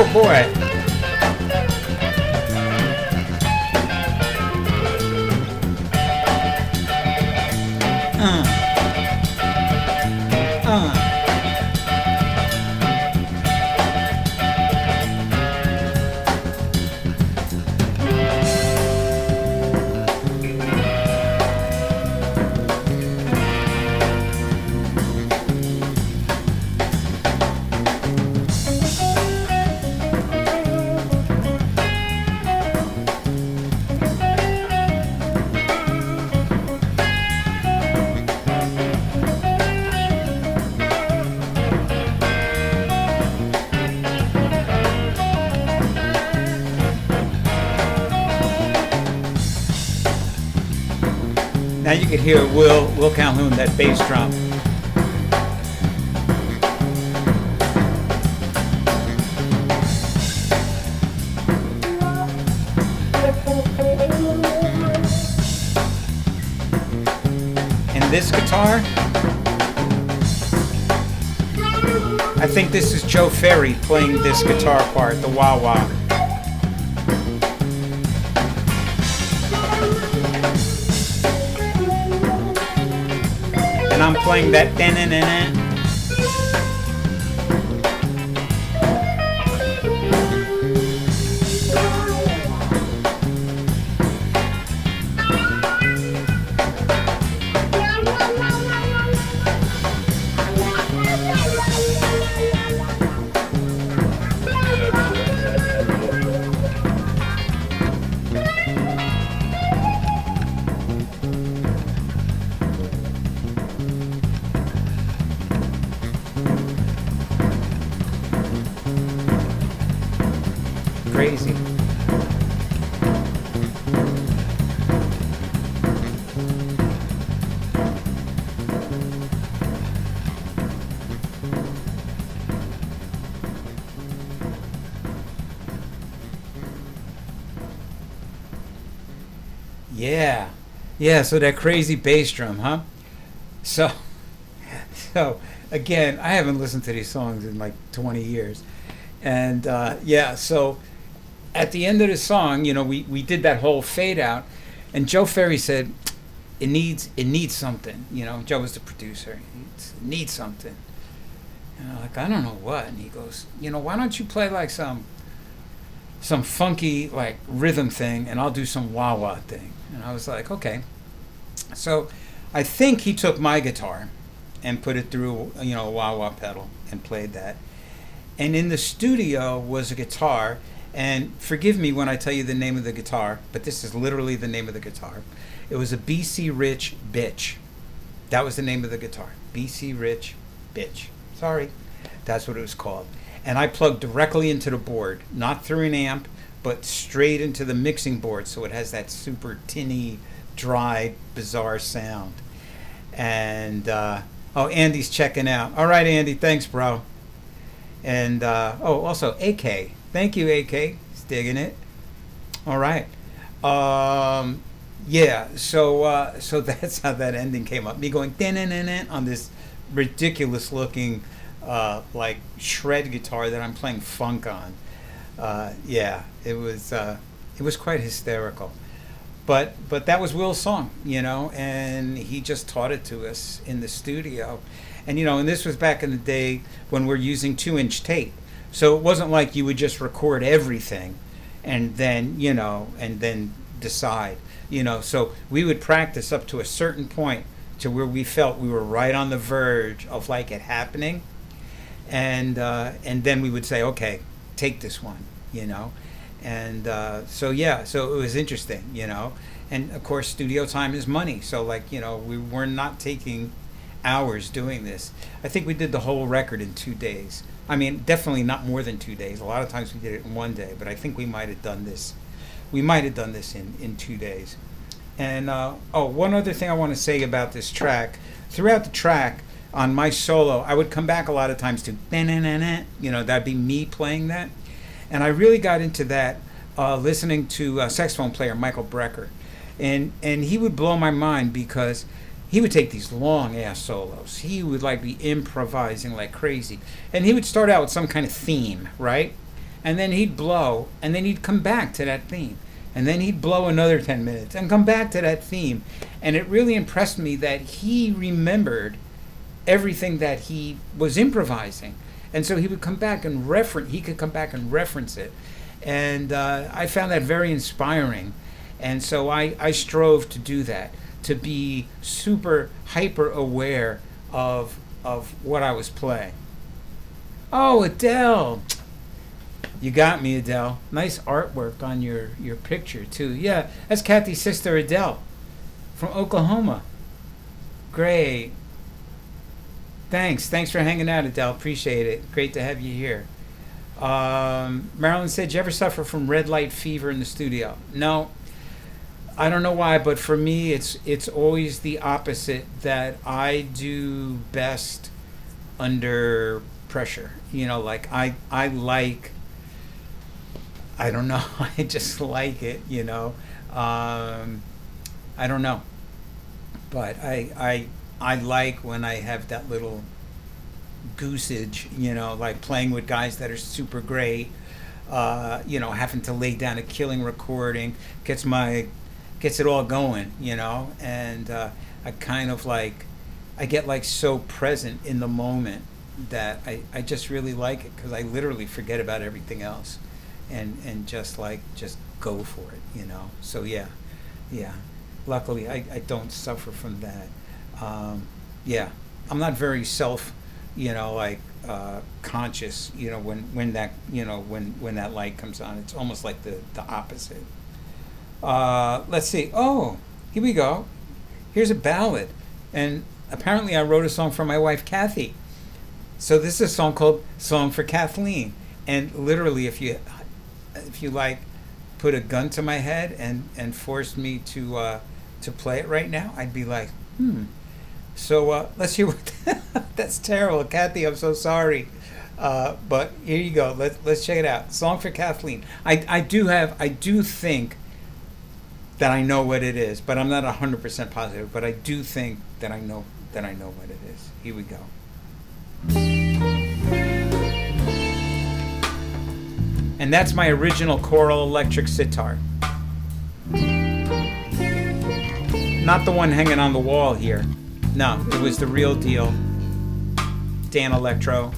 Oh boy. Uh. Now you can hear Will Calhoun, that bass drum. And this guitar, I think this is Joe Ferry playing this guitar part, the wah-wah. And I'm playing that da-na-na-na. Crazy. Yeah. Yeah, so that crazy bass drum, huh? So again, I haven't listened to these songs in like 20 years. And yeah, so at the end of the song, you know, we did that whole fade out, and Joe Ferry said, it needs something. You know, Joe was the producer. It needs something. And I'm like, I don't know what. And he goes, you know, why don't you play like some funky like rhythm thing, and I'll do some wah wah thing. And I was like, okay. So I think he took my guitar and put it through, you know, a wah wah pedal and played that. And in the studio was a guitar. And forgive me when I tell you the name of the guitar, but this is literally the name of the guitar. It was a BC Rich Bitch. That was the name of the guitar. BC Rich Bitch. Sorry. That's what it was called. And I plugged directly into the board, not through an amp, but straight into the mixing board, so it has that super tinny, dry, bizarre sound. And, oh, Andy's checking out. All right, Andy, thanks, bro. And, oh, also, AK. Thank you, AK. He's digging it. All right. Yeah, so that's how that ending came up. Me going din on this ridiculous looking like shred guitar that I'm playing funk on. Yeah, it was quite hysterical. But that was Will's song, you know, and he just taught it to us in the studio. And you know, and this was back in the day when we're using 2-inch tape. So it wasn't like you would just record everything and then, you know, and then decide, you know. So we would practice up to a certain point to where we felt we were right on the verge of like it happening. And then we would say, okay, take this one, you know. And so, yeah, so it was interesting, you know. And of course, studio time is money. So like, you know, we were not taking hours doing this. I think we did the whole record in 2 days. I mean, definitely not more than 2 days. A lot of times we did it in 1 day, but I think we might have done this. We might have done this in 2 days. And oh, one other thing I want to say about this track. Throughout the track, on my solo, I would come back a lot of times to na-na-na-na, you know, that'd be me playing that. And I really got into that listening to saxophone player Michael Brecker. And he would blow my mind because he would take these long ass solos. He would like be improvising like crazy. And he would start out with some kind of theme, right? and then he'd blow, and then he'd come back to that theme, and then he'd blow another 10 minutes and come back to that theme. And it really impressed me that he remembered everything that he was improvising, and so he would come back and reference it. And I found that very inspiring, and so I strove to do that, to be super hyper aware of what I was playing. Oh, Adele, you got me, Adele. Nice artwork on your picture too. Yeah, that's Kathy's sister Adele from Oklahoma. Great. Thanks for hanging out, Adele. Appreciate it. Great to have you here. Marilyn said, "Did you ever suffer from red light fever in the studio?" No, I don't know why, but for me, it's always the opposite. That I do best under pressure. You know, like I like. I don't know. I just like it. You know, I don't know, but I like when I have that little goosage, you know, like playing with guys that are super great, you know, having to lay down a killing recording gets it all going, you know. And I kind of like, I get like so present in the moment that I just really like it, because I literally forget about everything else and just go for it, you know. So yeah, luckily I don't suffer from that. Yeah, I'm not very you know, like conscious, you know, when that, you know, when that light comes on. It's almost like the opposite. Let's see. Oh, here we go. Here's a ballad, and apparently I wrote a song for my wife Kathy. So this is a song called "Song for Kathleen," and literally, if you like, put a gun to my head and forced me to play it right now, I'd be like, So let's hear what. That's terrible, Kathy. I'm so sorry, but here you go. Let's check it out. Song for Kathleen. I do think that I know what it is, but I'm not 100% positive. But I do think that I know what it is. Here we go. And that's my original choral electric sitar, not the one hanging on the wall here. No, it was the real deal. Dan Electro.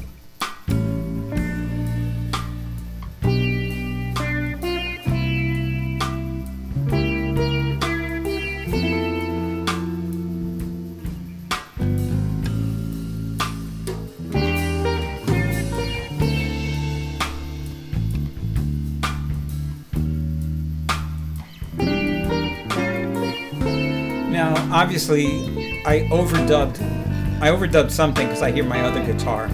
Now, obviously, I overdubbed something because I hear my other guitar.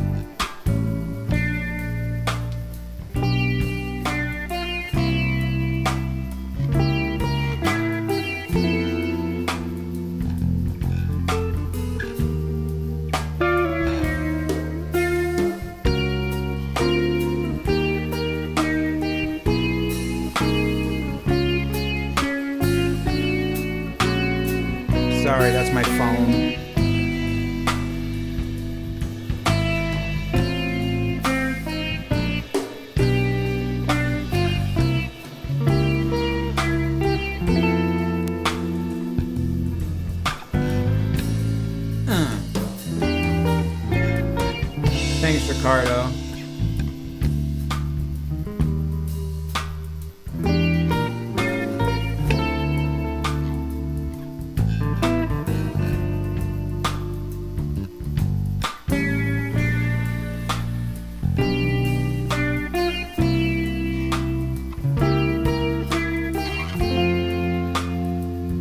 Sorry, that's my phone. Thanks, Ricardo.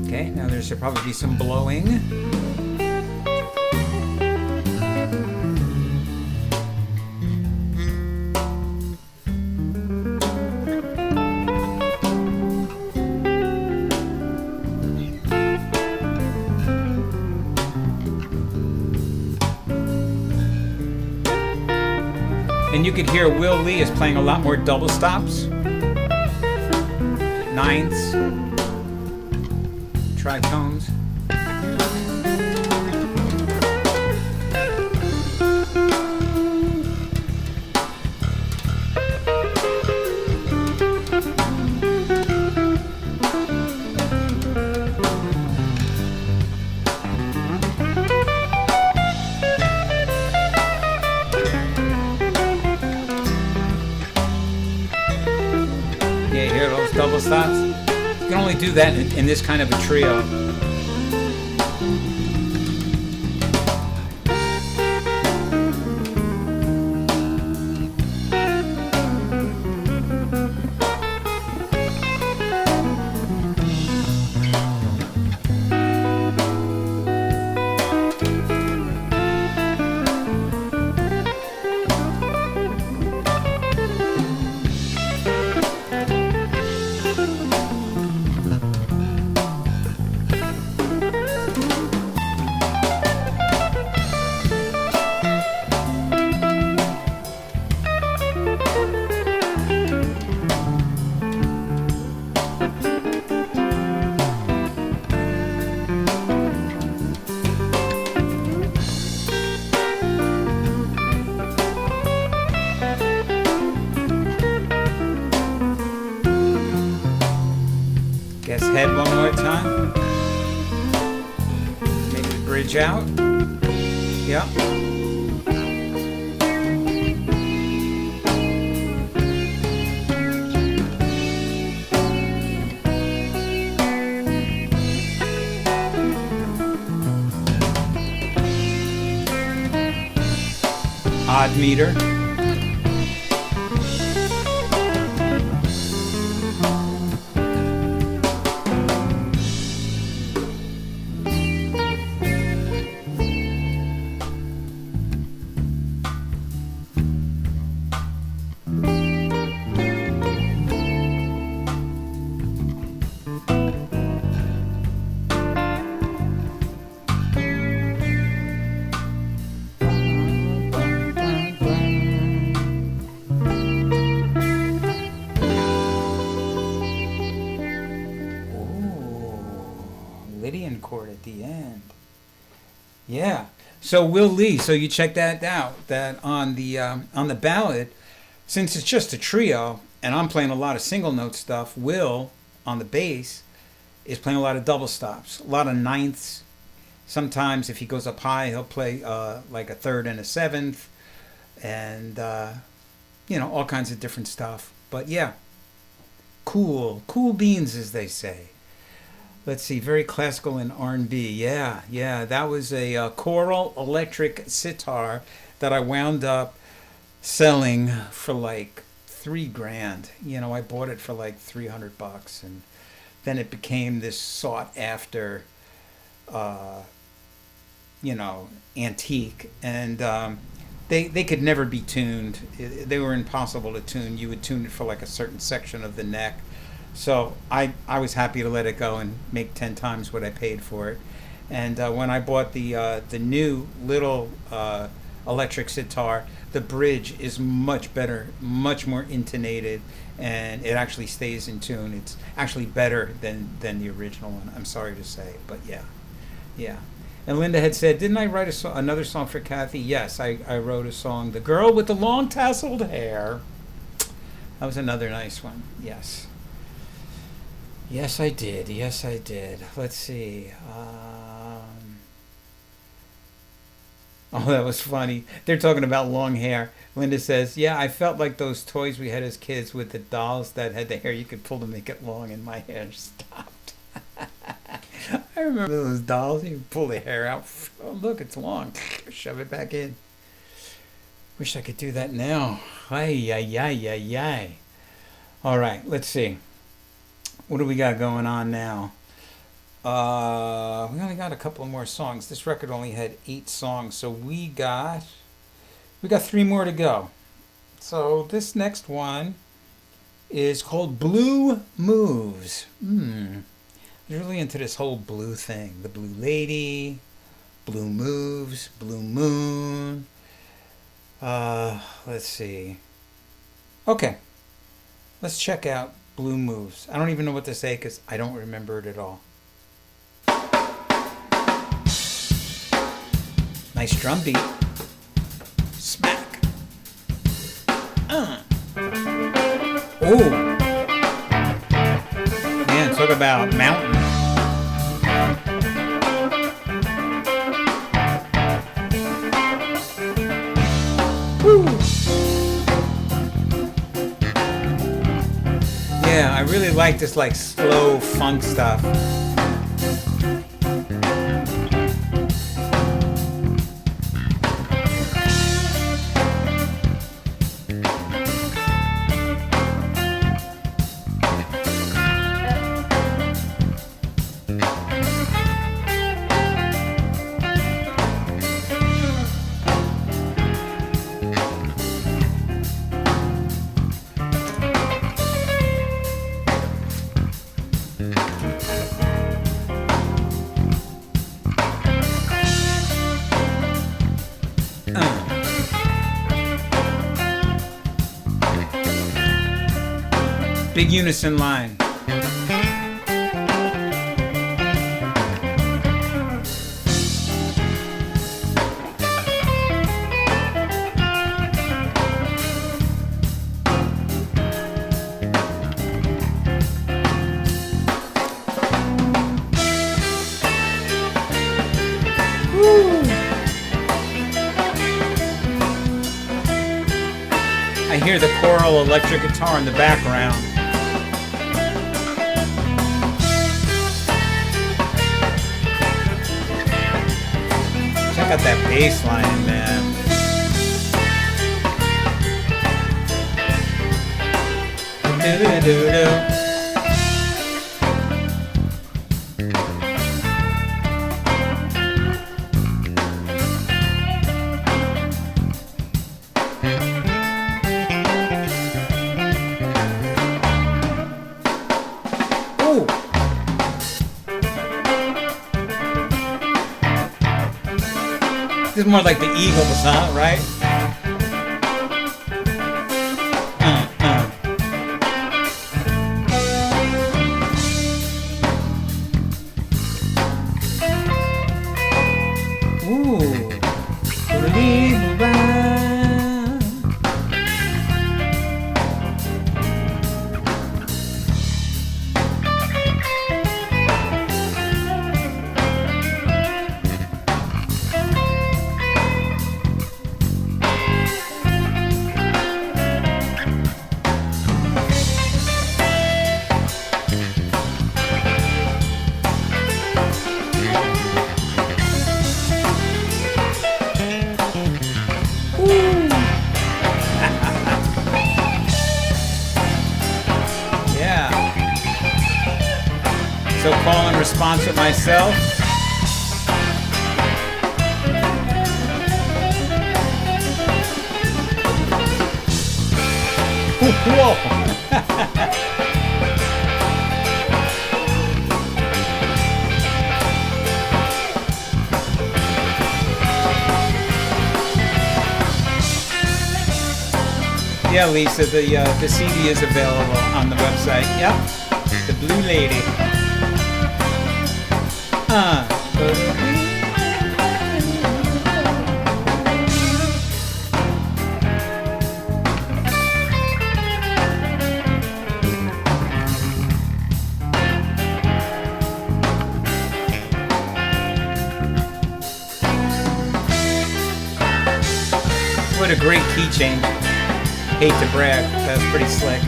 Okay, now there should probably be some blowing. And you could hear Will Lee is playing a lot more double stops, ninths, tritones. stops. You can only do that in this kind of a trio. Guess head one more time. Maybe the bridge out. Yep. Odd meter. Lydian chord at the end. Yeah. So Will Lee. So you check that out. That on the ballad, since it's just a trio, and I'm playing a lot of single note stuff. Will on the bass is playing a lot of double stops, a lot of ninths. Sometimes if he goes up high, he'll play like a third and a seventh, and all kinds of different stuff. But yeah, cool beans, as they say. Let's see, very classical and R&B. Yeah, that was a choral electric sitar that I wound up selling for like $3,000. I bought it for like $300, and then it became this sought after, antique, and they could never be tuned. They were impossible to tune. You would tune it for like a certain section of the neck. So I was happy to let it go and make 10 times what I paid for it. And when I bought the new little electric sitar, the bridge is much better, much more intonated, and it actually stays in tune. It's actually better than the original one, I'm sorry to say, but yeah. And Linda had said, didn't I write another song for Kathy? Yes, I wrote a song, The Girl with the Long Tasseled Hair. That was another nice one, yes. Yes, I did. Let's see. Oh, that was funny. They're talking about long hair. Linda says, yeah, I felt like those toys we had as kids with the dolls that had the hair you could pull to make it long, and my hair stopped. I remember those dolls. You pull the hair out. Oh, look, it's long. Shove it back in. Wish I could do that now. Ay. All right, let's see. What do we got going on now? We only got a couple more songs. This record only had 8 songs, so we got 3 more to go. So this next one is called Blue Moves. I was really into this whole blue thing. The Blue Lady, Blue Moves, Blue Moon. Let's see. Okay. Let's check out Blue Moves. I don't even know what to say because I don't remember it at all. Nice drum beat. Smack. Oh. Man, talk about mountain. Woo. Yeah, I really like this like slow funk stuff. Big unison line. Woo. I hear the choral electric guitar in the background. Check out that bass line, man. Do-do-do-do. Ooh. This is more like the Eagles, huh? Right? Ooh. Leave around. Yeah. So call and response with myself. Whoa. Yeah, Lisa, the CD is available on the website. Yep, the Blue Lady. What a great key change. Hate to brag, that's pretty slick.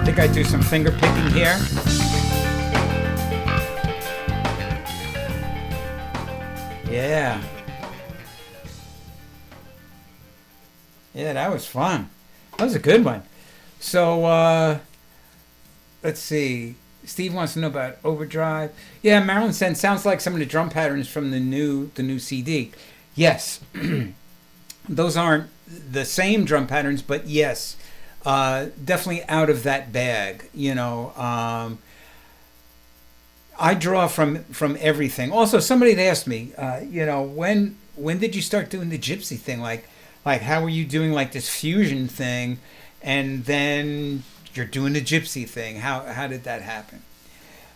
I think I do some finger picking here. Yeah. Yeah, that was fun. That was a good one. So, let's see. Steve wants to know about Overdrive. Yeah, Marilyn said sounds like some of the drum patterns from the new CD. Yes, those aren't the same drum patterns, but yes, definitely out of that bag. You know, I draw from everything. Also, somebody had asked me, you know, when did you start doing the gypsy thing? Like how were you doing like this fusion thing, and then you're doing the gypsy thing? How did that happen?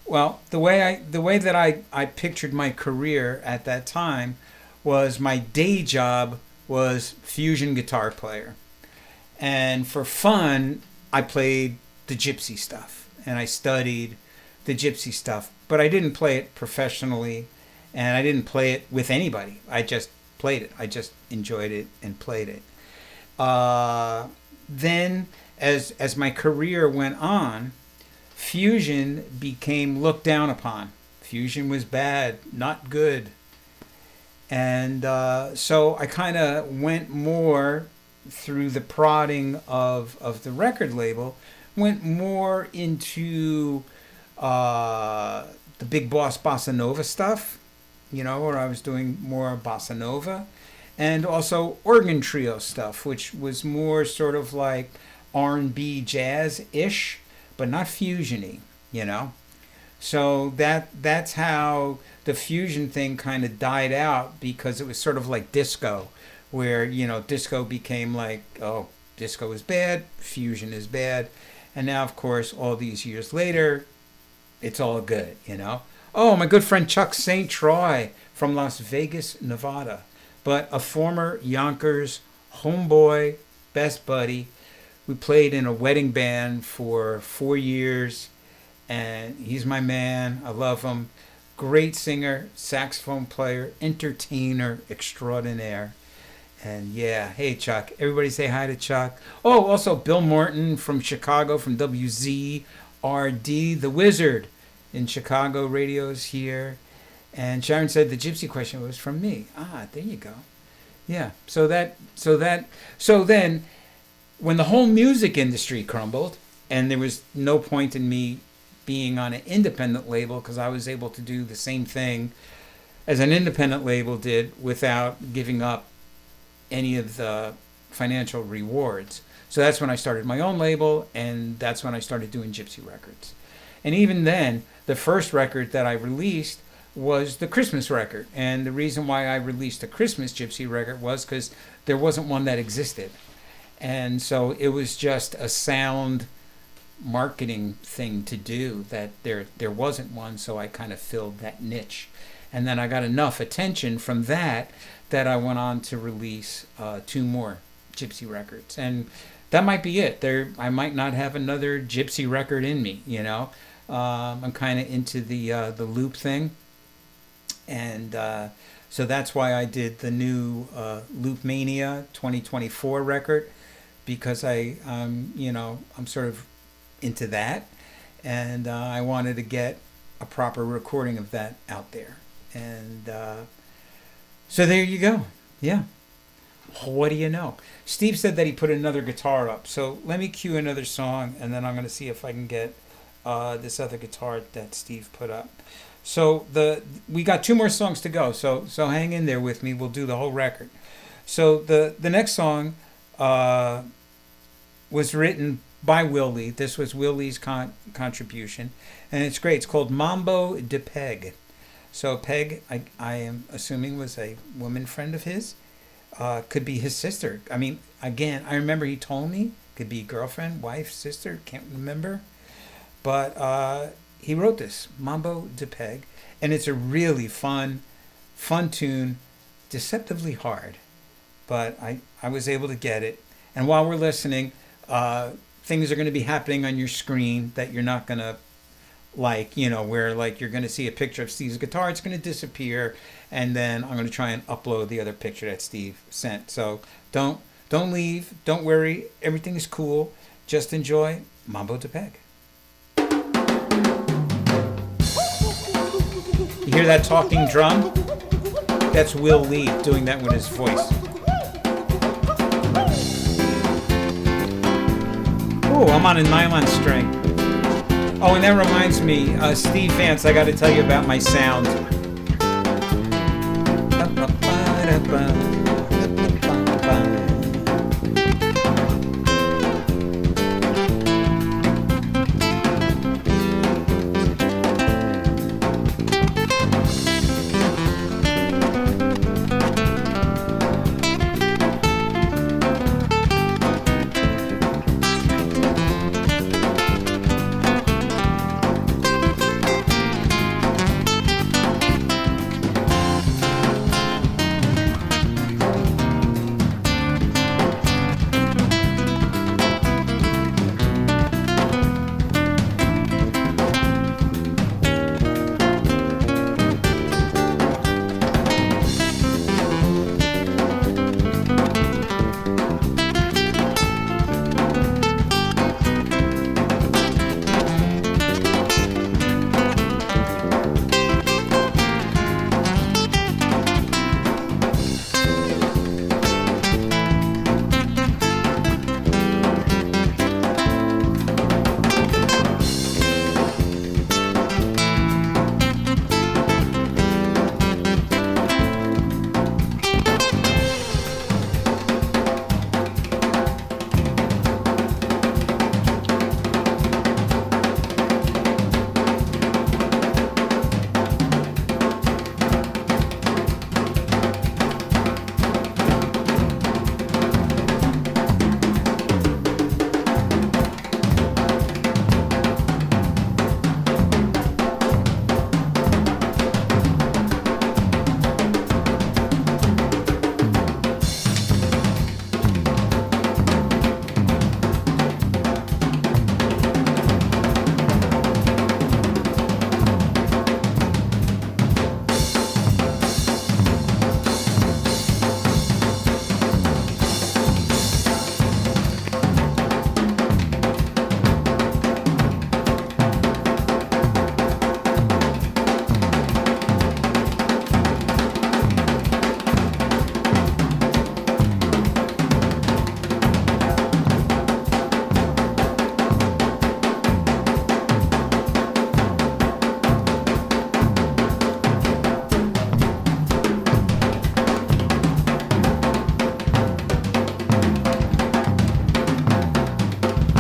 Well, the way that I pictured my career at that time was my day job was fusion guitar player, and for fun I played the gypsy stuff and I studied the gypsy stuff, but I didn't play it professionally, and I didn't play it with anybody. I just played it. I just enjoyed it and played it. Then, as my career went on, fusion became looked down upon. Fusion was bad, not good. And so I kind of went more through the prodding of the record label, went more into the Big Boss Bossa Nova stuff, you know, where I was doing more Bossa Nova, and also organ trio stuff, which was more sort of like R&B jazz-ish, but not fusiony, you know. So that's how the fusion thing kind of died out, because it was sort of like disco, where, you know, disco became like, oh, disco is bad, fusion is bad. And now, of course, all these years later, it's all good, you know. Oh, my good friend Chuck St. Troy from Las Vegas, Nevada, but a former Yonkers homeboy, best buddy. We played in a wedding band for 4 years, and he's my man. I love him. Great singer, saxophone player, entertainer extraordinaire. And yeah, hey Chuck. Everybody say hi to Chuck. Oh, also Bill Morton from Chicago, from WZRD, The Wizard in Chicago radio's here. And Sharon said the gypsy question was from me. Ah, there you go. Yeah. So then when the whole music industry crumbled and there was no point in me being on an independent label, because I was able to do the same thing as an independent label did without giving up any of the financial rewards. So that's when I started my own label, and that's when I started doing Gypsy Records. And even then, the first record that I released was the Christmas record. And the reason why I released a Christmas Gypsy record was because there wasn't one that existed. And so it was just a sound marketing thing to do, that there wasn't one, so I kind of filled that niche. And then I got enough attention from that I went on to release 2 more Gypsy records. And that might be it. I might not have another Gypsy record in me, you know. I'm kind of into the loop thing. And so that's why I did the new Loop Mania 2024 record, because I'm sort of into that, and I wanted to get a proper recording of that out there. And so there you go. Yeah. What do you know? Steve said that he put another guitar up. So let me cue another song, and then I'm going to see if I can get this other guitar that Steve put up. So we got 2 more songs to go. So hang in there with me. We'll do the whole record. So the next song was written by Will Lee. This was Will Lee's contribution, and it's great. It's called Mambo de Peg. So Peg, I am assuming, was a woman friend of his. Could be his sister. I mean, again, I remember he told me could be girlfriend, wife, sister, can't remember. But he wrote this, Mambo de Peg, and it's a really fun tune, deceptively hard. But I was able to get it. And while we're listening, things are going to be happening on your screen that you're not going to like, you know, where like you're going to see a picture of Steve's guitar, it's going to disappear, and then I'm going to try and upload the other picture that Steve sent. So don't leave, don't worry, everything is cool. Just enjoy Mambo de Peg. You hear that talking drum? That's Will Lee doing that with his voice. Oh, I'm on a nylon string. Oh, and that reminds me, Steve Vance, I got to tell you about my sound.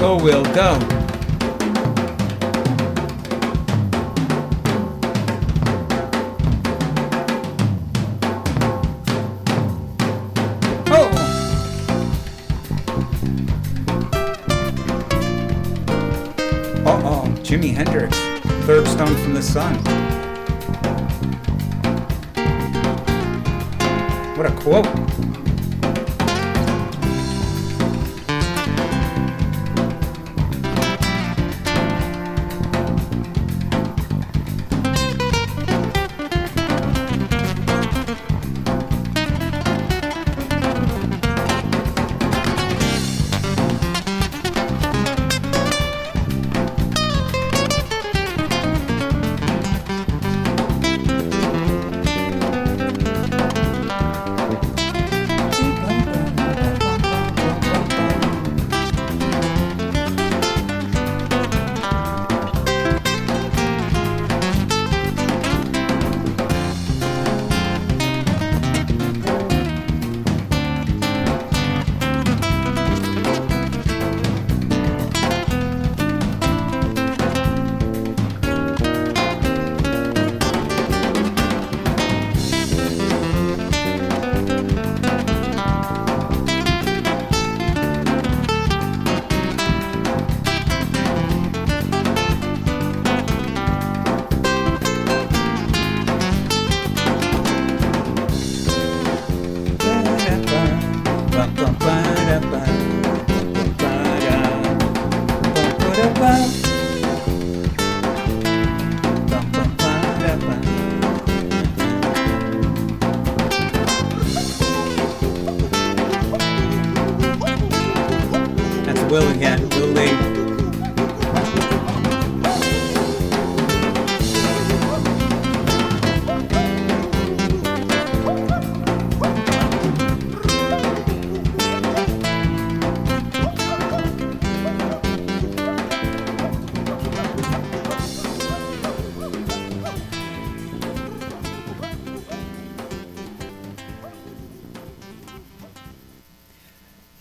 Go, Will, go. Oh! Uh-oh, Jimi Hendrix, Third Stone from the Sun. What a quote. That's Will again, Will Lee.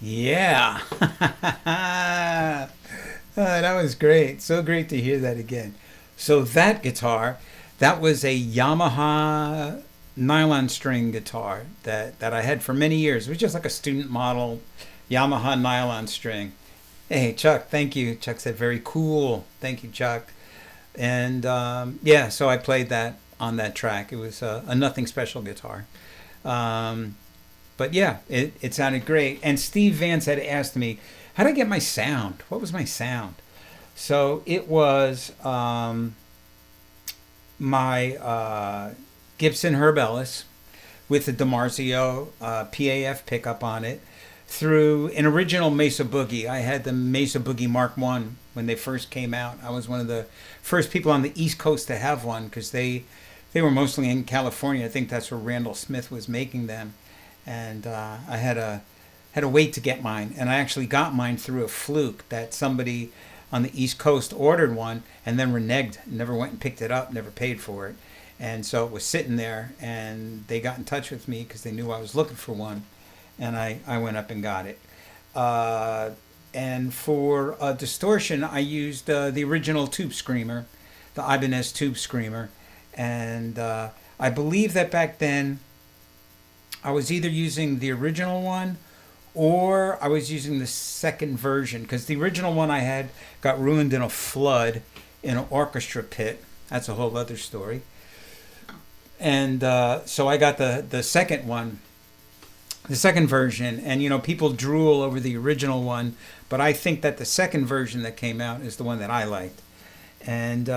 Yeah. That was great. So great to hear that again. So that guitar, that was a Yamaha nylon string guitar that I had for many years. It was just like a student model Yamaha nylon string. Hey, Chuck, thank you. Chuck said, very cool. Thank you, Chuck. And yeah, so I played that on that track. It was a nothing special guitar. But yeah, it sounded great. And Steve Vance had asked me, how did I get my sound? What was my sound? So it was my Gibson Herb Ellis with the DiMarzio PAF pickup on it through an original Mesa Boogie. I had the Mesa Boogie Mark I when they first came out. I was one of the first people on the East Coast to have one because they were mostly in California. I think that's where Randall Smith was making them. And I had to wait to get mine. And I actually got mine through a fluke that somebody on the East Coast ordered one and then reneged, never went and picked it up, never paid for it. And so it was sitting there, and they got in touch with me because they knew I was looking for one. And I went up and got it. And for distortion, I used the original Tube Screamer, the Ibanez Tube Screamer. And I believe that back then I was either using the original one or I was using the second version, because the original one I had got ruined in a flood in an orchestra pit. That's a whole other story. And so I got the second one, the second version, and you know, people drool over the original one, but I think that the second version that came out is the one that I liked. And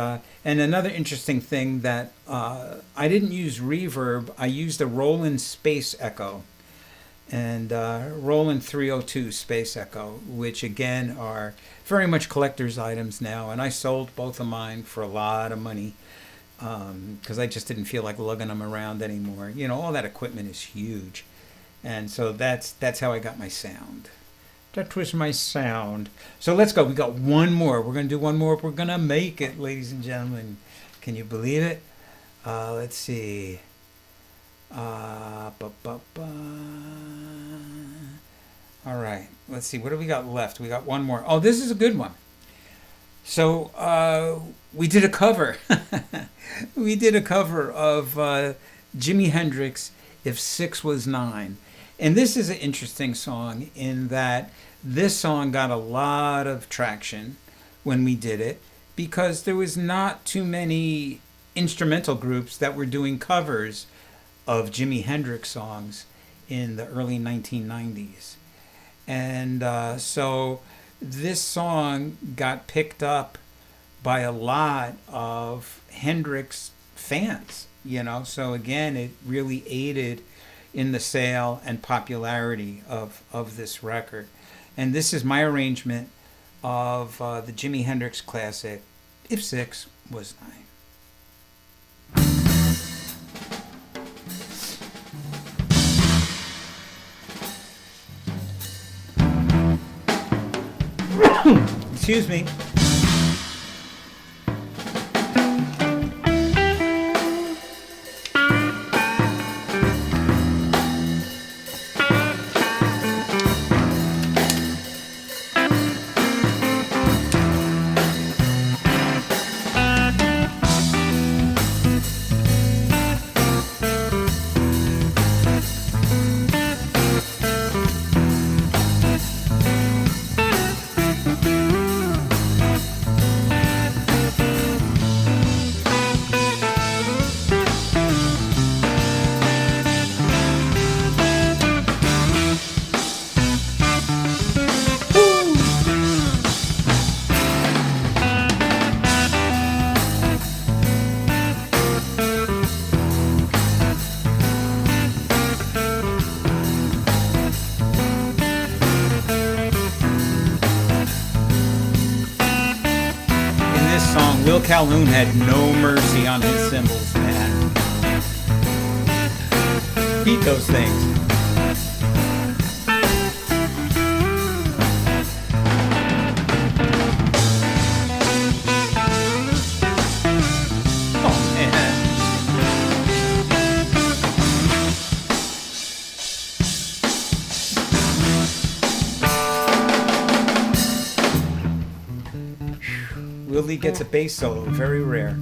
another interesting thing that I didn't use reverb. I used a Roland Space Echo, and Roland 302 Space Echo, which again are very much collector's items now. And I sold both of mine for a lot of money because I just didn't feel like lugging them around anymore. You know, all that equipment is huge, and so that's how I got my sound. That was my sound. So let's go. We got one more. We're going to do one more. We're going to make it, ladies and gentlemen. Can you believe it? Let's see. All right. Let's see. What do we got left? We got one more. Oh, this is a good one. So we did a cover. We did a cover of Jimi Hendrix, If 6 Was 9. And this is an interesting song in that this song got a lot of traction when we did it because there was not too many instrumental groups that were doing covers of Jimi Hendrix songs in the early 1990s. And so this song got picked up by a lot of Hendrix fans, you know. So again, it really aided in the sale and popularity of this record. And this is my arrangement of the Jimi Hendrix classic, If 6 Was 9. Excuse me. Will Calhoun had no mercy on his cymbals, man. Beat those things. Oh, man. Lee gets a bass solo, very rare.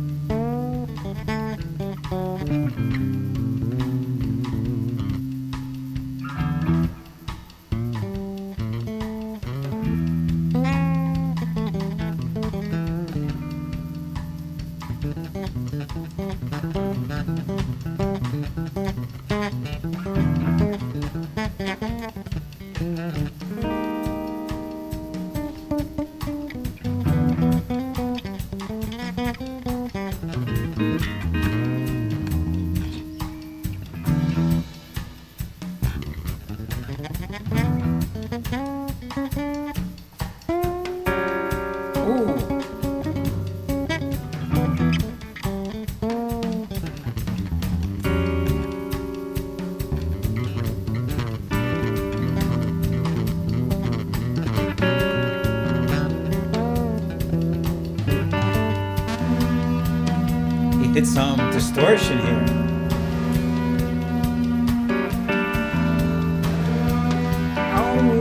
Hit some distortion here. Oh.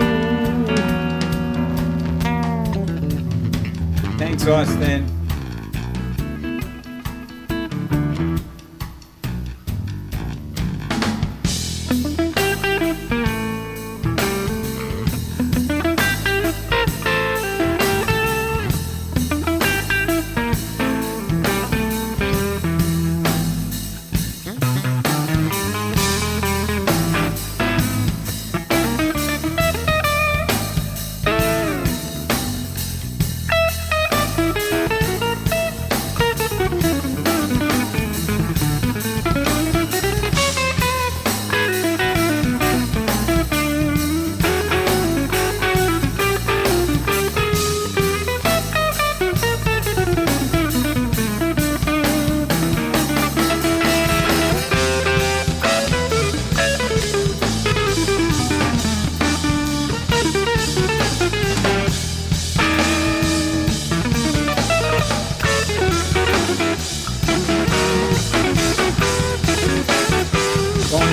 Thanks, Austin.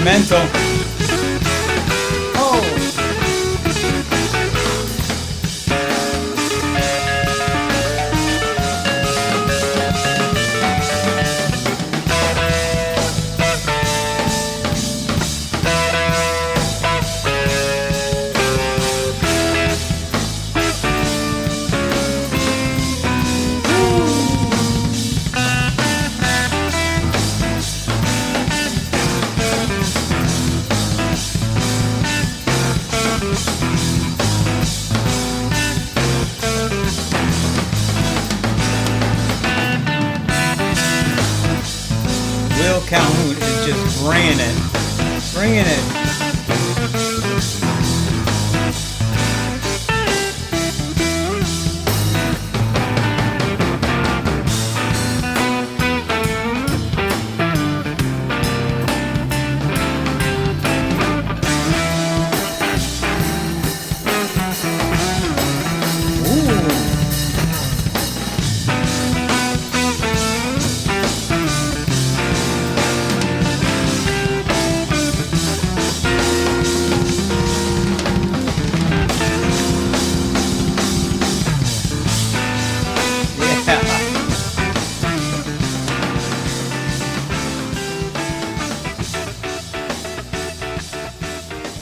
Mental. Oh. Will Calhoun is just bringing it. Bringing it.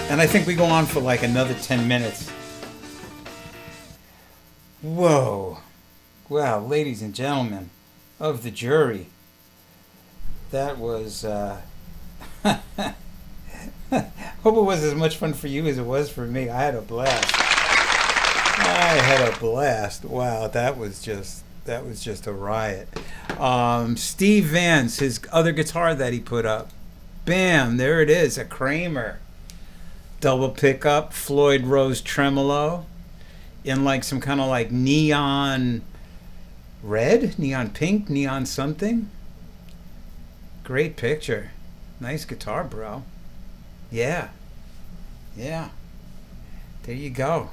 And I think we go on for like another 10 minutes. Whoa. Wow, ladies and gentlemen of the jury. That was, hope it was as much fun for you as it was for me. I had a blast. Wow, that was just a riot. Steve Vance, his other guitar that he put up. Bam, there it is, a Kramer. Double pickup, Floyd Rose tremolo in like some kind of like neon red, neon pink, neon something. Great picture. Nice guitar, bro. Yeah. There you go.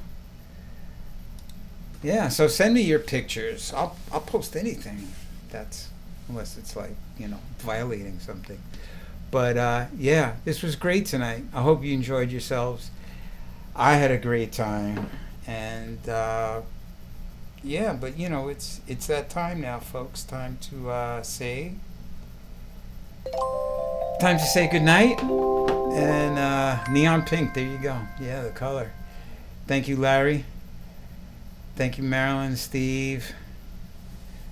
Yeah, so send me your pictures. I'll post anything. That's unless it's like, violating something. But yeah, this was great tonight. I hope you enjoyed yourselves. I had a great time, and Yeah, but you know, it's that time now, folks. Time to say goodnight. And neon pink, there you go. Yeah, the color. Thank you, Larry. Thank you, Marilyn, Steve,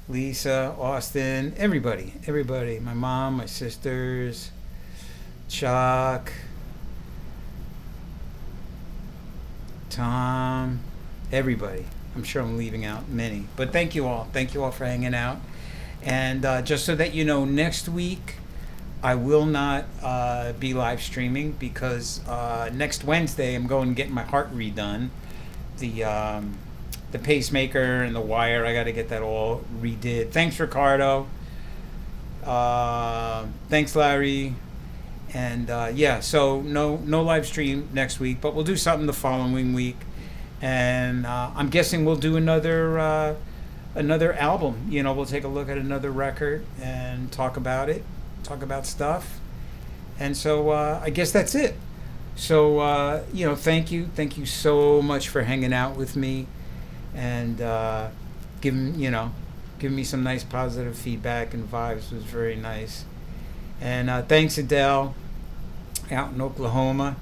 Lisa, Austin, everybody, everybody. My mom, my sisters, Chuck, Tom, everybody. I'm sure I'm leaving out many, but thank you all. Thank you all for hanging out. And just so that you know, next week I will not be live streaming because next Wednesday I'm going to get my heart redone. The pacemaker and the wire, I got to get that all redid. Thanks, Ricardo. Thanks, Larry. And yeah, so no live stream next week, but we'll do something the following week. And I'm guessing we'll do another album. You know, we'll take a look at another record and talk about it, talk about stuff. And so I guess that's it. So you know, thank you so much for hanging out with me and giving me some nice positive feedback and vibes. It was very nice. And thanks, Adele, out in Oklahoma.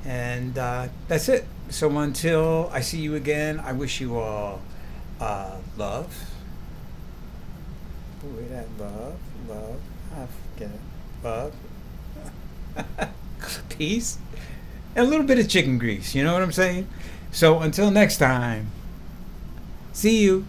And that's it. So until I see you again, I wish you all love. Wait, that love. I forget it. Love. Peace. And a little bit of chicken grease. You know what I'm saying? So until next time, see you.